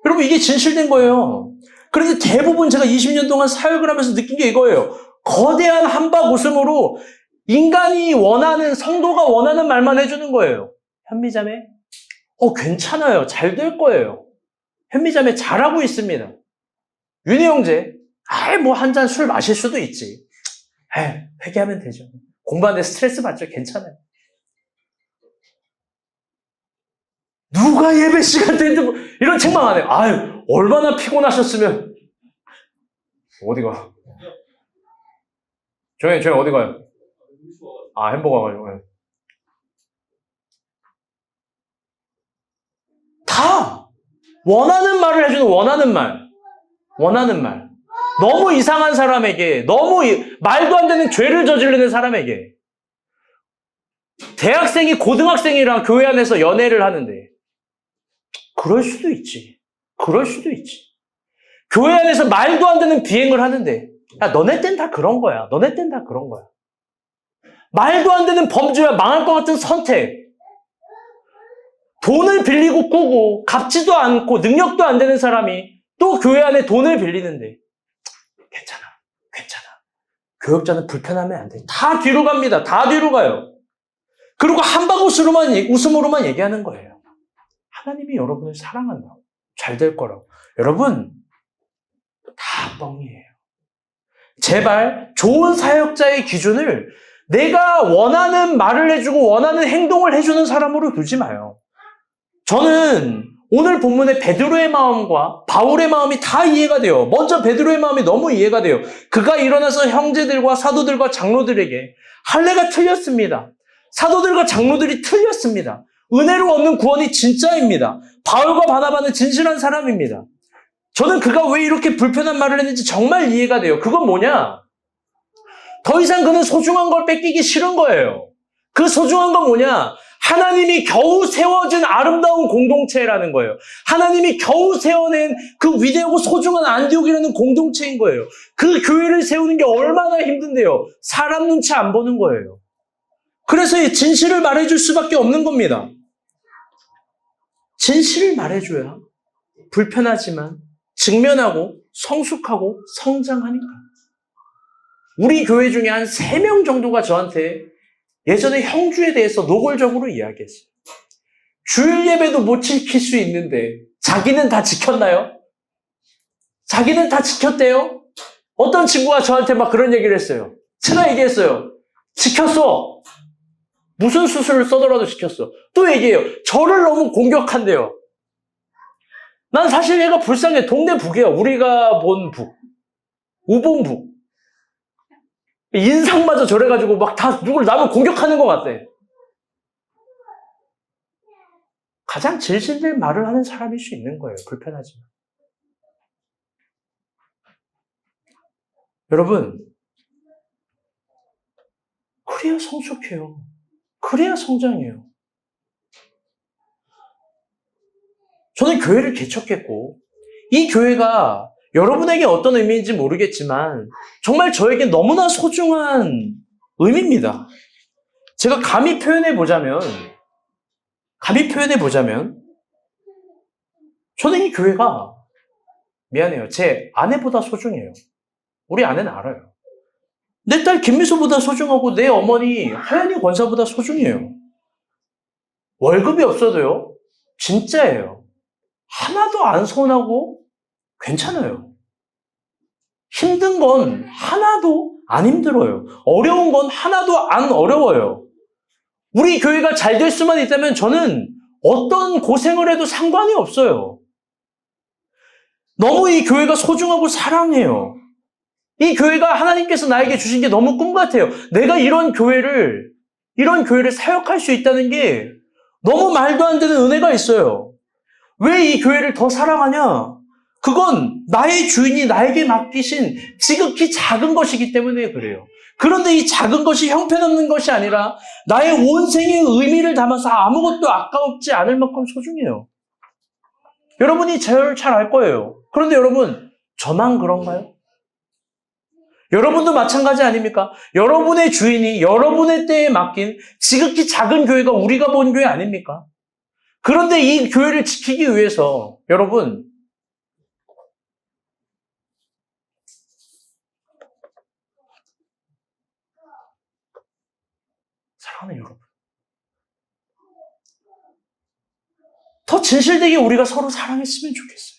Speaker 1: 여러분, 이게 진실된 거예요. 그런데 대부분 제가 20년 동안 사역을 하면서 느낀 게 이거예요. 거대한 한박 웃음으로 인간이 원하는, 성도가 원하는 말만 해주는 거예요. 현미자매, 괜찮아요. 잘 될 거예요. 현미자매 잘하고 있습니다. 윤희 형제, 뭐 한 잔 술 마실 수도 있지. 회개하면 되죠. 공부하는데 스트레스 받죠. 괜찮아요. 누가 예배 시간 때인데 이런 책망 안 해요. 얼마나 피곤하셨으면. 어디가? 조용히 어디 가요? 햄버거 와가지고. 다 원하는 말을 해주는 원하는 말. 너무 이상한 사람에게, 너무 말도 안 되는 죄를 저지르는 사람에게. 대학생이 고등학생이랑 교회 안에서 연애를 하는데 그럴 수도 있지. 교회 안에서 말도 안 되는 비행을 하는데 야, 너네 땐 다 그런 거야. 말도 안 되는 범죄와 망할 것 같은 선택. 돈을 빌리고 꾸고 갚지도 않고 능력도 안 되는 사람이 또 교회 안에 돈을 빌리는데 괜찮아. 교역자는 불편하면 안 돼. 다 뒤로 갑니다. 다 뒤로 가요. 그리고 웃음으로만 얘기하는 거예요. 하나님이 여러분을 사랑한다고. 잘 될 거라고. 여러분, 다 뻥이에요. 제발 좋은 사역자의 기준을 내가 원하는 말을 해주고 원하는 행동을 해주는 사람으로 두지 마요. 저는 오늘 본문의 베드로의 마음과 바울의 마음이 다 이해가 돼요. 먼저 베드로의 마음이 너무 이해가 돼요. 그가 일어나서 형제들과 사도들과 장로들에게 할례가 틀렸습니다. 사도들과 장로들이 틀렸습니다. 은혜로 얻는 구원이 진짜입니다. 바울과 바나바는 진실한 사람입니다. 저는 그가 왜 이렇게 불편한 말을 했는지 정말 이해가 돼요. 그건 뭐냐? 더 이상 그는 소중한 걸 뺏기기 싫은 거예요. 그 소중한 건 뭐냐? 하나님이 겨우 세워진 아름다운 공동체라는 거예요. 하나님이 겨우 세워낸 그 위대하고 소중한 안디옥이라는 공동체인 거예요. 그 교회를 세우는 게 얼마나 힘든데요. 사람 눈치 안 보는 거예요. 그래서 이 진실을 말해줄 수밖에 없는 겁니다. 진실을 말해줘야 불편하지만 직면하고 성숙하고 성장하니까. 우리 교회 중에 한 3명 정도가 저한테 예전에 형주에 대해서 노골적으로 이야기했어요. 주일 예배도 못 지킬 수 있는데 자기는 다 지켰나요? 자기는 다 지켰대요? 어떤 친구가 저한테 막 그런 얘기를 했어요. 제가 얘기했어요. 지켰어. 무슨 수술을 써더라도 지켰어. 또 얘기해요. 저를 너무 공격한대요. 난 사실 얘가 불쌍해. 동네 북이야. 우리가 본 북. 우본북. 인상마저 저래가지고 막 다 누굴 남을 공격하는 것 같대. 가장 질질될 말을 하는 사람일 수 있는 거예요. 불편하지만. 여러분, 그래야 성숙해요. 그래야 성장해요. 저는 교회를 개척했고, 이 교회가 여러분에게 어떤 의미인지 모르겠지만, 정말 저에게 너무나 소중한 의미입니다. 제가 감히 표현해 보자면, 저는 이 교회가, 미안해요. 제 아내보다 소중해요. 우리 아내는 알아요. 내 딸 김미수보다 소중하고 내 어머니 하연이 권사보다 소중해요. 월급이 없어도요. 진짜예요. 하나도 안 서운하고 괜찮아요. 힘든 건 하나도 안 힘들어요. 어려운 건 하나도 안 어려워요. 우리 교회가 잘 될 수만 있다면 저는 어떤 고생을 해도 상관이 없어요. 너무 이 교회가 소중하고 사랑해요. 이 교회가 하나님께서 나에게 주신 게 너무 꿈 같아요. 내가 이런 교회를 사역할 수 있다는 게 너무 말도 안 되는 은혜가 있어요. 왜 이 교회를 더 사랑하냐? 그건 나의 주인이 나에게 맡기신 지극히 작은 것이기 때문에 그래요. 그런데 이 작은 것이 형편없는 것이 아니라 나의 온 생의 의미를 담아서 아무것도 아까웠지 않을 만큼 소중해요. 여러분이 저를 잘 알 거예요. 그런데 여러분, 저만 그런가요? 여러분도 마찬가지 아닙니까? 여러분의 주인이 여러분의 때에 맡긴 지극히 작은 교회가 우리가 본 교회 아닙니까? 그런데 이 교회를 지키기 위해서 여러분, 사랑하는 여러분, 더 진실되게 우리가 서로 사랑했으면 좋겠어요.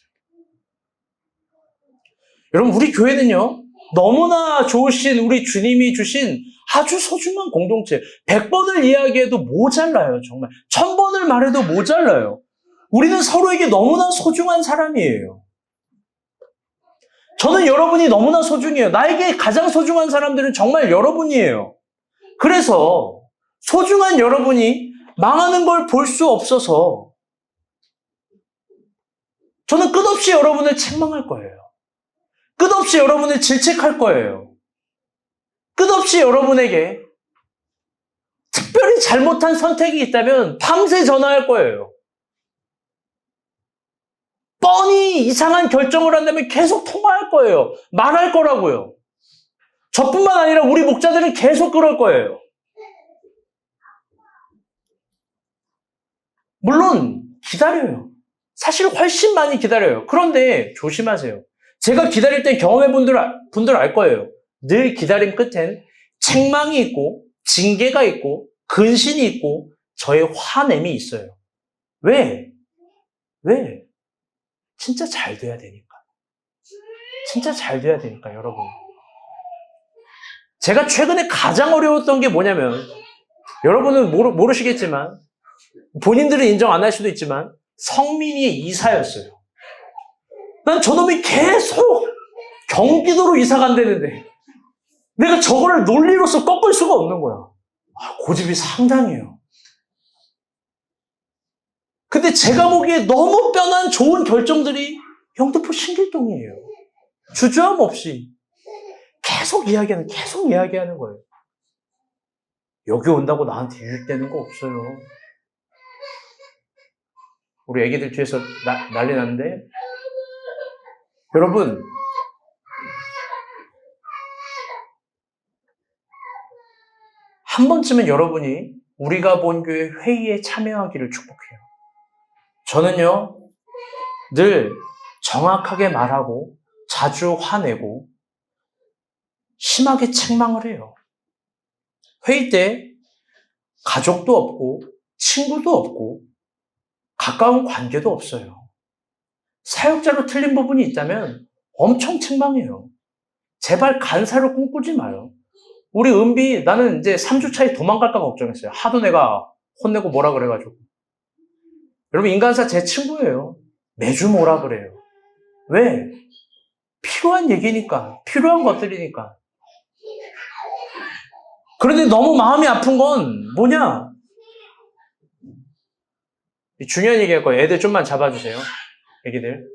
Speaker 1: 여러분, 우리 교회는요, 너무나 좋으신 우리 주님이 주신 아주 소중한 공동체. 100번을 이야기해도 모자라요, 정말. 1000번을 말해도 모자라요. 우리는 서로에게 너무나 소중한 사람이에요. 저는 여러분이 너무나 소중해요. 나에게 가장 소중한 사람들은 정말 여러분이에요. 그래서 소중한 여러분이 망하는 걸 볼 수 없어서 저는 끝없이 여러분을 책망할 거예요. 끝없이 여러분을 질책할 거예요. 끝없이 여러분에게 특별히 잘못한 선택이 있다면 밤새 전화할 거예요. 뻔히 이상한 결정을 한다면 계속 통화할 거예요. 말할 거라고요. 저뿐만 아니라 우리 목자들은 계속 그럴 거예요. 물론 기다려요. 사실 훨씬 많이 기다려요. 그런데 조심하세요. 제가 기다릴 때 경험해 분들 알 거예요. 늘 기다림 끝엔 책망이 있고 징계가 있고 근신이 있고 저의 화냄이 있어요. 왜? 진짜 잘 돼야 되니까. 진짜 잘 돼야 되니까, 여러분. 제가 최근에 가장 어려웠던 게 뭐냐면, 여러분은 모르시겠지만, 본인들은 인정 안 할 수도 있지만, 성민이의 이사였어요. 난 저놈이 계속 경기도로 이사 간다는데, 내가 저거를 논리로서 꺾을 수가 없는 거야. 고집이 상당해요. 근데 제가 보기에 너무 뻔한 좋은 결정들이 영등포 신길동이에요. 주저함 없이 계속 이야기하는 거예요. 여기 온다고 나한테 유익되는 거 없어요. 우리 애기들 뒤에서 난리 났는데, 여러분, 한 번쯤은 여러분이 우리가 본 교회 회의에 참여하기를 축복해요. 저는요, 늘 정확하게 말하고 자주 화내고 심하게 책망을 해요. 회의 때 가족도 없고 친구도 없고 가까운 관계도 없어요. 사역자로 틀린 부분이 있다면 엄청 책망해요. 제발 간사를 꿈꾸지 마요. 우리 은비, 나는 이제 3주 차에 도망갈까 걱정했어요. 하도 내가 혼내고 뭐라 그래가지고. 여러분, 인간사 제 친구예요. 매주 뭐라 그래요. 왜? 필요한 얘기니까. 필요한 것들이니까. 그런데 너무 마음이 아픈 건 뭐냐? 중요한 얘기할 거예요. 애들 좀만 잡아주세요. 애기들.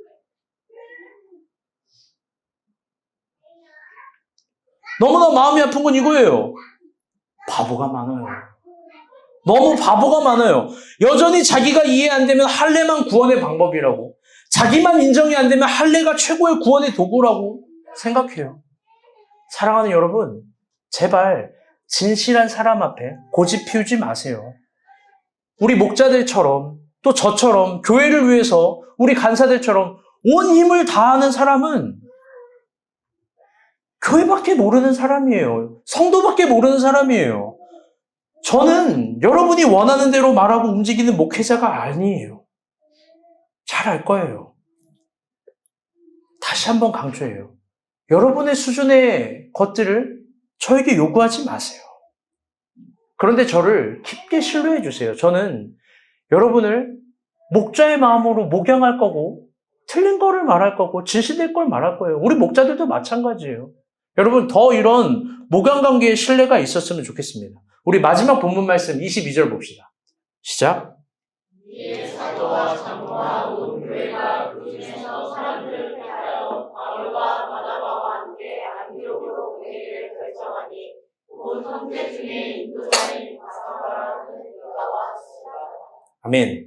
Speaker 1: 너무나 마음이 아픈 건 이거예요. 바보가 많아요. 너무 바보가 많아요. 여전히 자기가 이해 안 되면 할례만 구원의 방법이라고. 자기만 인정이 안 되면 할례가 최고의 구원의 도구라고 생각해요. 사랑하는 여러분, 제발 진실한 사람 앞에 고집 피우지 마세요. 우리 목자들처럼 또 저처럼 교회를 위해서 우리 간사들처럼 온 힘을 다하는 사람은 교회밖에 모르는 사람이에요. 성도밖에 모르는 사람이에요. 저는 여러분이 원하는 대로 말하고 움직이는 목회자가 아니에요. 잘 알 거예요. 다시 한번 강조해요. 여러분의 수준의 것들을 저에게 요구하지 마세요. 그런데 저를 깊게 신뢰해 주세요. 저는 여러분을 목자의 마음으로 목양할 거고 틀린 거를 말할 거고 진실될 걸 말할 거예요. 우리 목자들도 마찬가지예요. 여러분, 더 이런 목양 관계의 신뢰가 있었으면 좋겠습니다. 우리 마지막 본문 말씀 22절 봅시다. 시작.
Speaker 2: 이에 사도와 장로와 온 교회가 그 중에서 사람들을 택하여 바울과 바나바와 함께 안디옥으로 보내기를 결정하니 온 형제 중에 인도자인 바나바라는 여자와 같으시라.
Speaker 1: 아멘.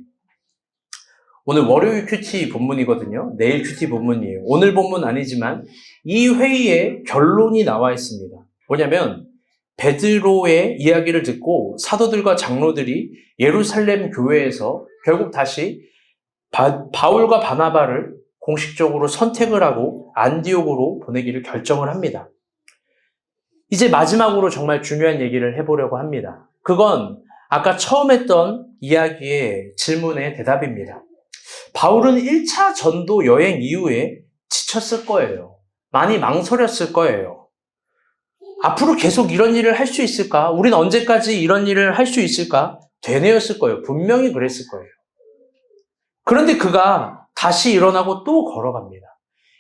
Speaker 1: 오늘 월요일 큐티 본문이거든요. 내일 큐티 본문이에요. 오늘 본문 아니지만 이 회의에 결론이 나와 있습니다. 뭐냐면 베드로의 이야기를 듣고 사도들과 장로들이 예루살렘 교회에서 결국 다시 바울과 바나바를 공식적으로 선택을 하고 안디옥으로 보내기를 결정을 합니다. 이제 마지막으로 정말 중요한 얘기를 해보려고 합니다. 그건 아까 처음 했던 이야기의 질문의 대답입니다. 바울은 1차 전도 여행 이후에 지쳤을 거예요. 많이 망설였을 거예요. 앞으로 계속 이런 일을 할 수 있을까? 우린 언제까지 이런 일을 할 수 있을까? 되뇌었을 거예요. 분명히 그랬을 거예요. 그런데 그가 다시 일어나고 또 걸어갑니다.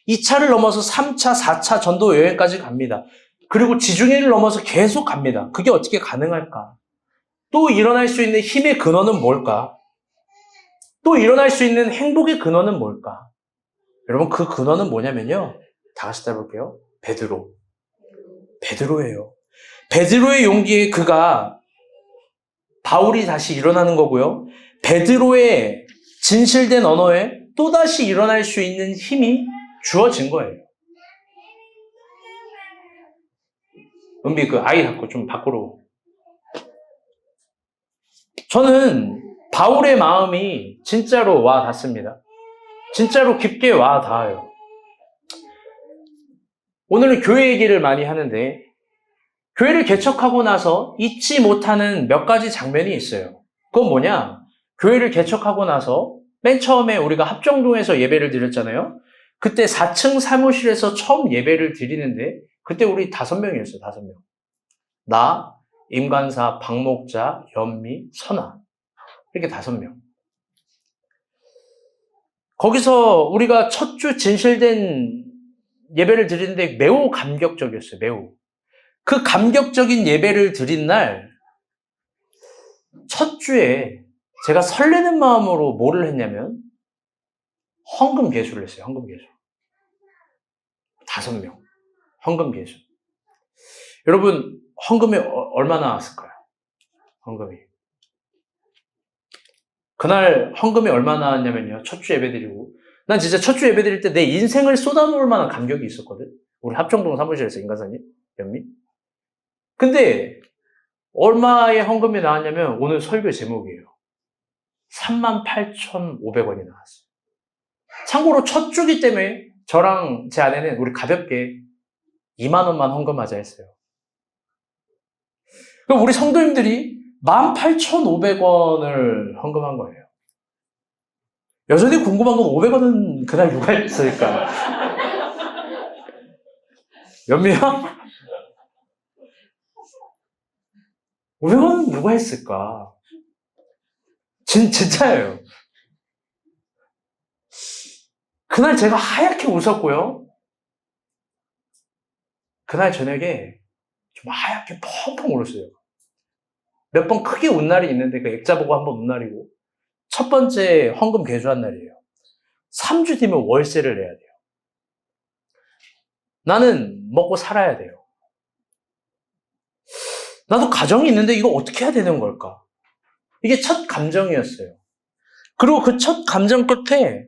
Speaker 1: 2차를 넘어서 3차, 4차 전도 여행까지 갑니다. 그리고 지중해를 넘어서 계속 갑니다. 그게 어떻게 가능할까? 또 일어날 수 있는 힘의 근원은 뭘까? 또 일어날 수 있는 행복의 근원은 뭘까? 여러분, 그 근원은 뭐냐면요. 다 같이 따라볼게요. 베드로예요. 베드로의 용기에 그가 바울이 다시 일어나는 거고요. 베드로의 진실된 언어에 또다시 일어날 수 있는 힘이 주어진 거예요. 은비 그 아이 갖고 좀 밖으로. 저는 바울의 마음이 진짜로 와 닿습니다. 진짜로 깊게 와 닿아요. 오늘은 교회 얘기를 많이 하는데 교회를 개척하고 나서 잊지 못하는 몇 가지 장면이 있어요. 그건 뭐냐? 교회를 개척하고 나서 맨 처음에 우리가 합정동에서 예배를 드렸잖아요. 그때 4층 사무실에서 처음 예배를 드리는데 그때 우리 5명이었어요. 5명. 나, 임관사, 박목자, 연미, 선아. 이렇게 5명. 거기서 우리가 첫 주 진실된 예배를 드리는데 매우 감격적이었어요. 매우. 그 감격적인 예배를 드린 날 첫 주에 제가 설레는 마음으로 뭐를 했냐면 헌금 개수를 했어요. 헌금 개수. 5명. 헌금 개수. 여러분, 헌금이 얼마 나왔을까요? 헌금이. 그날 헌금이 얼마 나왔냐면요. 첫 주 예배 드리고. 난 진짜 첫 주 예배 드릴 때 내 인생을 쏟아놓을 만한 감격이 있었거든. 우리 합정동 사무실에서 임관사님, 연미. 근데 얼마의 헌금이 나왔냐면 오늘 설교 제목이에요. 38,500원이 나왔어요. 참고로 첫 주기 때문에 저랑 제 아내는 우리 가볍게 2만 원만 헌금하자 했어요. 그럼 우리 성도님들이 18,500원을 헌금한 거예요. 여전히 궁금한 건 500원은 그날 누가 했을까? 연미야? 500원은 누가 했을까? 진짜예요. 그날 제가 하얗게 웃었고요. 그날 저녁에 좀 하얗게 펑펑 울었어요. 몇 번 크게 운 날이 있는데 그 액자 보고 한 번 운 날이고 첫 번째 헌금 개주한 날이에요. 3주 뒤면 월세를 내야 돼요. 나는 먹고 살아야 돼요. 나도 가정이 있는데 이거 어떻게 해야 되는 걸까? 이게 첫 감정이었어요. 그리고 그 첫 감정 끝에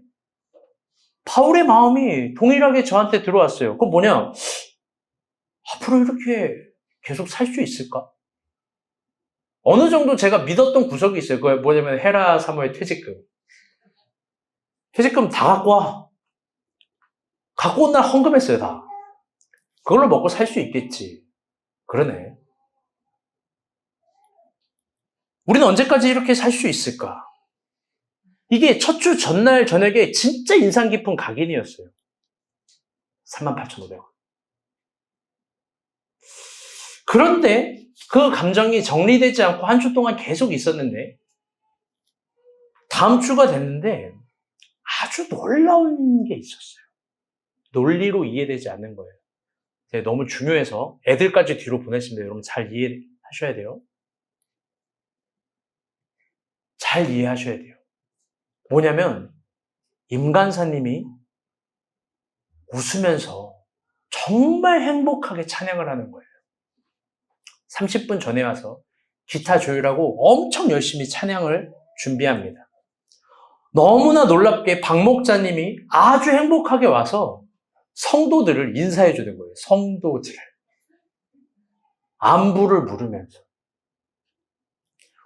Speaker 1: 바울의 마음이 동일하게 저한테 들어왔어요. 그건 뭐냐? 앞으로 이렇게 계속 살 수 있을까? 어느 정도 제가 믿었던 구석이 있어요. 그게 뭐냐면 헤라 사모의 퇴직금. 퇴직금 다 갖고 와. 갖고 온 날 헌금했어요, 다. 그걸로 먹고 살 수 있겠지. 그러네. 우리는 언제까지 이렇게 살 수 있을까? 이게 첫 주 전날 저녁에 진짜 인상 깊은 각인이었어요. 38,500원. 그런데 그 감정이 정리되지 않고 한 주 동안 계속 있었는데 다음 주가 됐는데 아주 놀라운 게 있었어요. 논리로 이해되지 않는 거예요. 너무 중요해서 애들까지 뒤로 보냈습니다. 여러분 잘 이해하셔야 돼요. 잘 이해하셔야 돼요. 뭐냐면 임 간사님이 웃으면서 정말 행복하게 찬양을 하는 거예요. 30분 전에 와서 기타 조율하고 엄청 열심히 찬양을 준비합니다. 너무나 놀랍게 박 목자님이 아주 행복하게 와서 성도들을 인사해 주는 거예요. 성도들. 안부를 물으면서.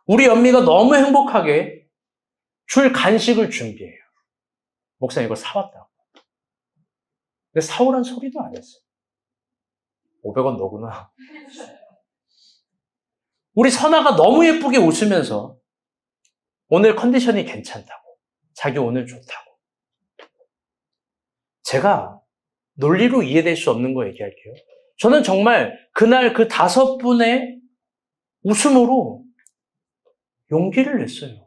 Speaker 1: 우리 연미가 너무 행복하게 줄 간식을 준비해요. 목사님 이거 사왔다고. 근데 사오란 소리도 안 했어요. 500원 너구나. 우리 선아가 너무 예쁘게 웃으면서 오늘 컨디션이 괜찮다고. 자기 오늘 좋다고. 제가 논리로 이해될 수 없는 거 얘기할게요. 저는 정말 그날 그 5분의 웃음으로 용기를 냈어요.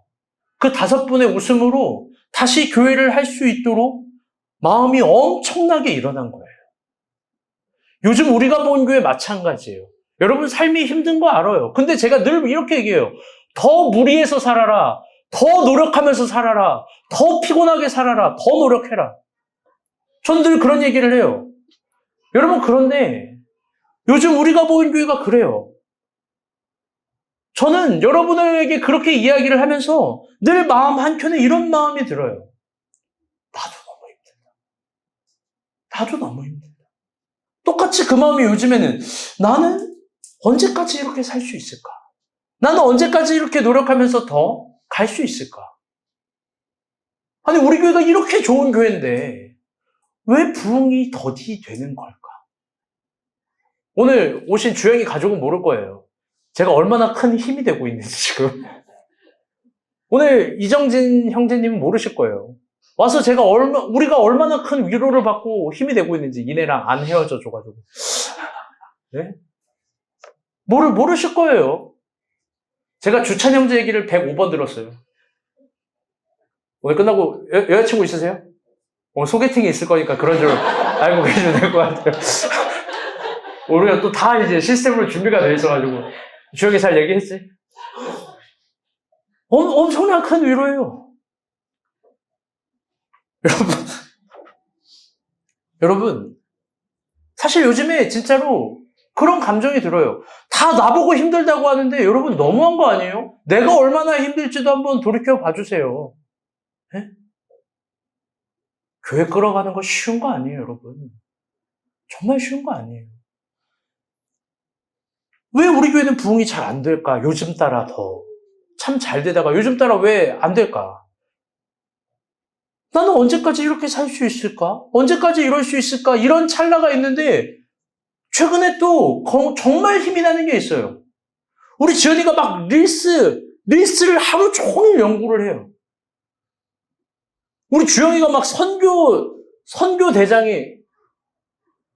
Speaker 1: 그 5분의 웃음으로 다시 교회를 할 수 있도록 마음이 엄청나게 일어난 거예요. 요즘 우리가 본 교회 마찬가지예요. 여러분 삶이 힘든 거 알아요. 근데 제가 늘 이렇게 얘기해요. 더 무리해서 살아라. 더 노력하면서 살아라. 더 피곤하게 살아라. 더 노력해라. 전 늘 그런 얘기를 해요. 여러분 그런데 요즘 우리가 보인 교회가 그래요. 저는 여러분에게 그렇게 이야기를 하면서 늘 마음 한켠에 이런 마음이 들어요. 나도 너무 힘들다. 나도 너무 힘들다. 똑같이 그 마음이 요즘에는 나는 언제까지 이렇게 살 수 있을까? 나는 언제까지 이렇게 노력하면서 더 갈 수 있을까? 아니 우리 교회가 이렇게 좋은 교회인데 왜 부흥이 더디 되는 걸까? 오늘 오신 주영이 가족은 모를 거예요. 제가 얼마나 큰 힘이 되고 있는지 지금. 오늘 이정진 형제님은 모르실 거예요. 와서 우리가 얼마나 큰 위로를 받고 힘이 되고 있는지 니네랑 안 헤어져 줘가지고. 네? 모르실 거예요. 제가 주찬 형제 얘기를 105번 들었어요. 오늘 끝나고 여자친구 있으세요? 오늘 소개팅이 있을 거니까 그런 줄 알고 계시면 될 것 같아요. 우리가 또 다 이제 시스템으로 준비가 돼 있어가지고. 주영이 잘 얘기했지? 엄청난 큰 위로예요. 여러분, 사실 요즘에 진짜로 그런 감정이 들어요. 다 나보고 힘들다고 하는데 여러분 너무한 거 아니에요? 내가 얼마나 힘들지도 한번 돌이켜 봐주세요. 네? 교회 끌어가는 거 쉬운 거 아니에요, 여러분. 정말 쉬운 거 아니에요. 왜 우리 교회는 부흥이 잘 안 될까? 요즘 따라 더. 참 잘 되다가 요즘 따라 왜 안 될까? 나는 언제까지 이렇게 살 수 있을까? 언제까지 이럴 수 있을까? 이런 찰나가 있는데 최근에 또 정말 힘이 나는 게 있어요. 우리 지연이가 막 릴스를 하루 종일 연구를 해요. 우리 주영이가 막 선교 대장이,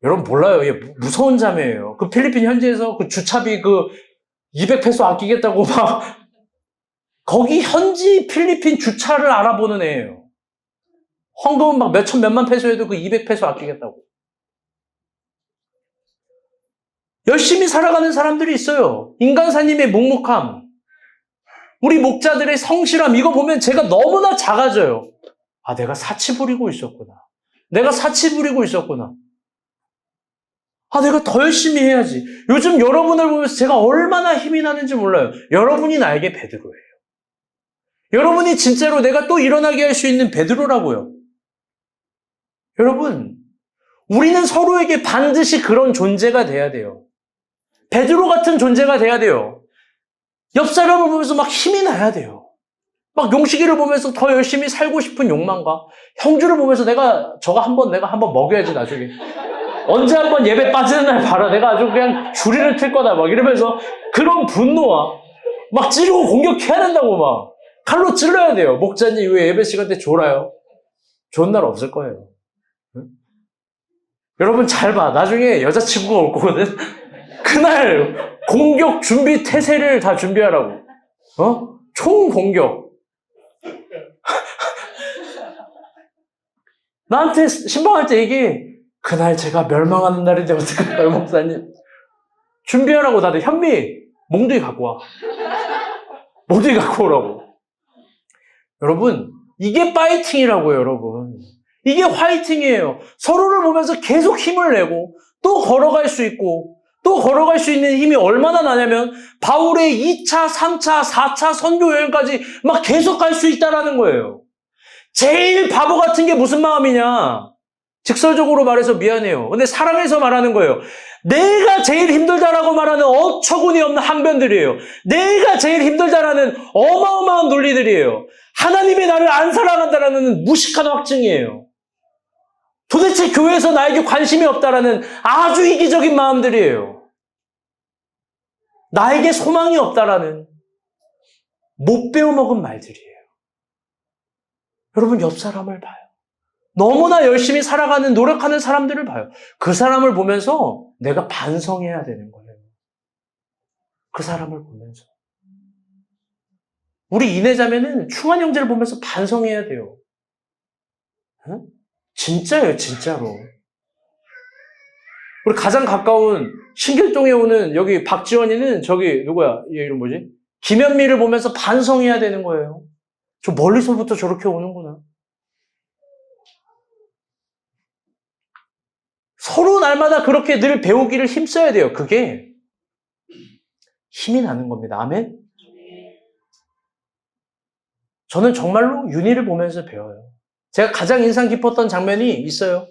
Speaker 1: 여러분 몰라요. 얘 무서운 자매예요. 그 필리핀 현지에서 그 주차비 200페소 아끼겠다고 막, 거기 현지 필리핀 주차를 알아보는 애예요. 헌금은 막 몇천 몇만 페소에도 그 200페소 아끼겠다고. 열심히 살아가는 사람들이 있어요. 인간사님의 묵묵함, 우리 목자들의 성실함, 이거 보면 제가 너무나 작아져요. 아, 내가 사치 부리고 있었구나. 내가 사치 부리고 있었구나. 아, 내가 더 열심히 해야지. 요즘 여러분을 보면서 제가 얼마나 힘이 나는지 몰라요. 여러분이 나에게 베드로예요. 여러분이 진짜로 내가 또 일어나게 할 수 있는 베드로라고요. 여러분, 우리는 서로에게 반드시 그런 존재가 돼야 돼요. 베드로 같은 존재가 돼야 돼요. 옆 사람을 보면서 막 힘이 나야 돼요. 막 용식이를 보면서 더 열심히 살고 싶은 욕망과, 형주를 보면서 내가 한번 먹여야지 나중에. 언제 한번 예배 빠지는 날 봐라. 내가 아주 그냥 줄이를 틀 거다. 막 이러면서 그런 분노와 막 찌르고 공격해야 된다고 막 칼로 찔러야 돼요. 목자님 왜 예배 시간 때 졸아요? 좋은 날 없을 거예요. 응? 여러분 잘 봐. 나중에 여자친구가 올 거거든. 그날 공격 준비 태세를 다 준비하라고. 총 공격. 나한테 신방할 때 얘기해. 그날 제가 멸망하는 날인데 어떡할까요, 목사님? 준비하라고 다들. 현미, 몽둥이 갖고 와. 몽둥이 갖고 오라고. 여러분, 이게 파이팅이라고요, 여러분. 이게 화이팅이에요. 서로를 보면서 계속 힘을 내고 또 걸어갈 수 있고, 또 걸어갈 수 있는 힘이 얼마나 나냐면 바울의 2차, 3차, 4차 선교 여행까지 막 계속 갈 수 있다라는 거예요. 제일 바보 같은 게 무슨 마음이냐? 직설적으로 말해서 미안해요. 근데 사랑해서 말하는 거예요. 내가 제일 힘들다라고 말하는 어처구니 없는 항변들이에요. 내가 제일 힘들다라는 어마어마한 논리들이에요. 하나님이 나를 안 사랑한다라는 무식한 확증이에요. 도대체 교회에서 나에게 관심이 없다라는 아주 이기적인 마음들이에요. 나에게 소망이 없다라는 못 배워먹은 말들이에요. 여러분, 옆 사람을 봐요. 너무나 열심히 살아가는, 노력하는 사람들을 봐요. 그 사람을 보면서 내가 반성해야 되는 거예요. 그 사람을 보면서. 우리 이내자매는 충한 형제를 보면서 반성해야 돼요. 응? 진짜예요, 진짜로. 우리 가장 가까운 신길동에 오는 여기 박지원이는 저기 누구야? 얘 이름 뭐지? 김현미를 보면서 반성해야 되는 거예요. 저 멀리서부터 저렇게 오는구나. 서로 날마다 그렇게 늘 배우기를 힘써야 돼요. 그게 힘이 나는 겁니다. 아멘? 저는 정말로 윤희를 보면서 배워요. 제가 가장 인상 깊었던 장면이 있어요.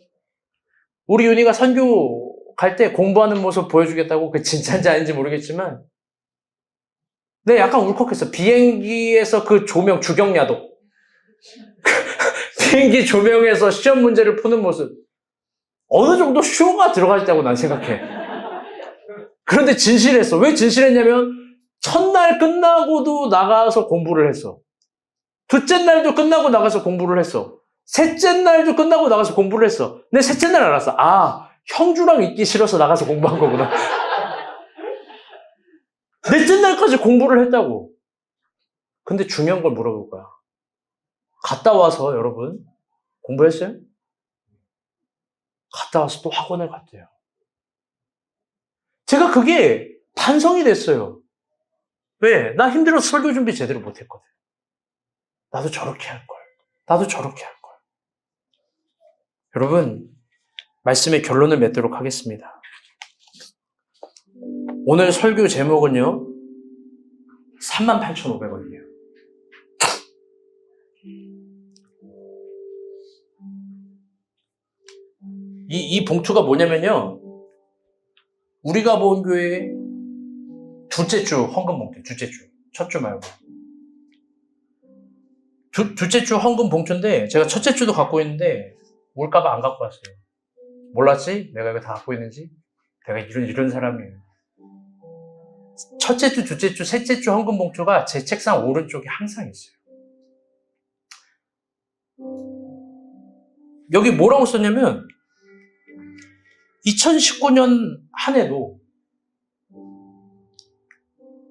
Speaker 1: 우리 윤희가 선교 갈 때 공부하는 모습 보여주겠다고, 그 진짜인지 아닌지 모르겠지만, 네, 약간 울컥했어. 비행기에서 그 조명, 주경야독. 비행기 조명에서 시험 문제를 푸는 모습. 어느 정도 쇼가 들어가 있다고 난 생각해. 그런데 진실했어. 왜 진실했냐면, 첫날 끝나고도 나가서 공부를 했어. 둘째 날도 끝나고 나가서 공부를 했어. 셋째 날도 끝나고 나가서 공부를 했어. 근데 셋째 날 알았어. 아, 형주랑 있기 싫어서 나가서 공부한 거구나. 넷째 날까지 공부를 했다고. 근데 중요한 걸 물어볼 거야. 갔다 와서 여러분 공부했어요? 갔다 와서 또 학원을 갔대요. 제가 그게 반성이 됐어요. 왜? 나 힘들어서 설교 준비 제대로 못했거든. 나도 저렇게 할 걸. 나도 저렇게 할 걸. 여러분, 말씀의 결론을 맺도록 하겠습니다. 오늘 설교 제목은요, 38,500원이에요. 이 봉투가 뭐냐면요, 우리가 본 교회 둘째 주 헌금 봉투, 둘째 주, 첫 주 말고. 둘째 주 헌금 봉투인데 제가 첫째 주도 갖고 있는데 올까봐 안 갖고 왔어요. 몰랐지? 내가 이거 다 갖고 있는지? 내가 이런 사람이에요. 첫째 주, 둘째 주, 셋째 주 헌금 봉투가 제 책상 오른쪽에 항상 있어요. 여기 뭐라고 썼냐면 2019년 한 해도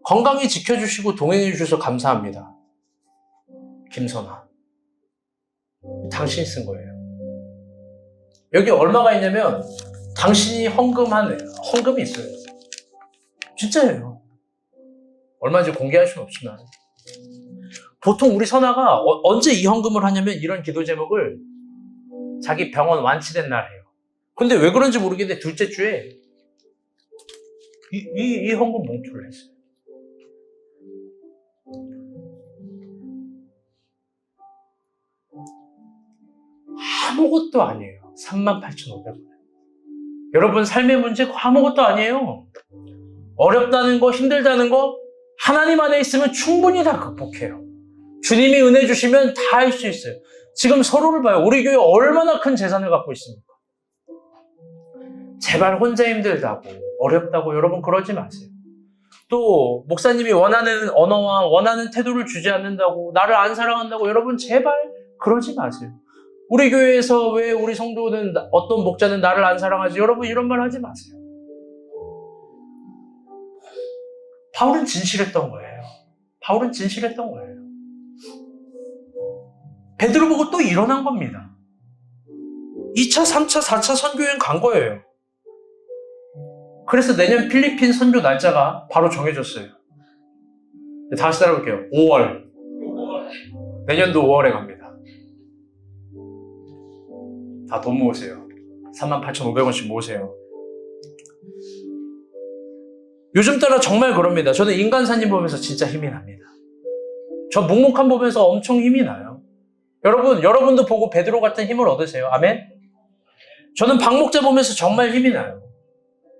Speaker 1: 건강히 지켜주시고 동행해 주셔서 감사합니다. 김선아. 당신이 쓴 거예요. 여기 얼마가 있냐면 당신이 헌금이 있어요. 진짜예요. 얼마인지 공개할 수는 없지만 보통 우리 선아가 언제 이 헌금을 하냐면 이런 기도 제목을 자기 병원 완치된 날 해요. 근데 왜 그런지 모르겠는데 둘째 주에 이 헌금 봉투를 했어요. 아무것도 아니에요. 38,500원. 여러분 삶의 문제 아무것도 아니에요. 어렵다는 거, 힘들다는 거 하나님 안에 있으면 충분히 다 극복해요. 주님이 은혜 주시면 다 할 수 있어요. 지금 서로를 봐요. 우리 교회 얼마나 큰 재산을 갖고 있습니까? 제발 혼자 힘들다고 어렵다고 여러분 그러지 마세요. 또 목사님이 원하는 언어와 원하는 태도를 주지 않는다고 나를 안 사랑한다고 여러분 제발 그러지 마세요. 우리 교회에서 왜 우리 성도는 어떤 목자는 나를 안 사랑하지? 여러분 이런 말 하지 마세요. 바울은 진실했던 거예요. 바울은 진실했던 거예요. 베드로 보고 또 일어난 겁니다. 2차, 3차, 4차 선교여행 간 거예요. 그래서 내년 필리핀 선교 날짜가 바로 정해졌어요. 다시 따라볼게요. 5월. 내년도 5월에 갑니다. 다 돈 모으세요. 38,500원씩 모으세요. 요즘 따라 정말 그럽니다. 저는 인간사님 보면서 진짜 힘이 납니다. 저 묵묵한 보면서 엄청 힘이 나요. 여러분도 보고 베드로 같은 힘을 얻으세요. 아멘? 저는 박목자 보면서 정말 힘이 나요.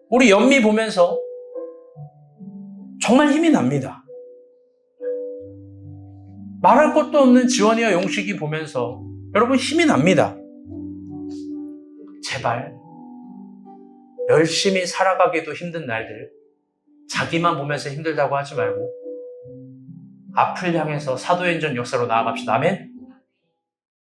Speaker 1: 우리 연미 보면서 정말 힘이 납니다. 말할 것도 없는 지원이와 용식이 보면서 여러분 힘이 납니다. 제발 열심히 살아가기도 힘든 날들 자기만 보면서 힘들다고 하지 말고 앞을 향해서 사도행전 역사로 나아갑시다. 아멘?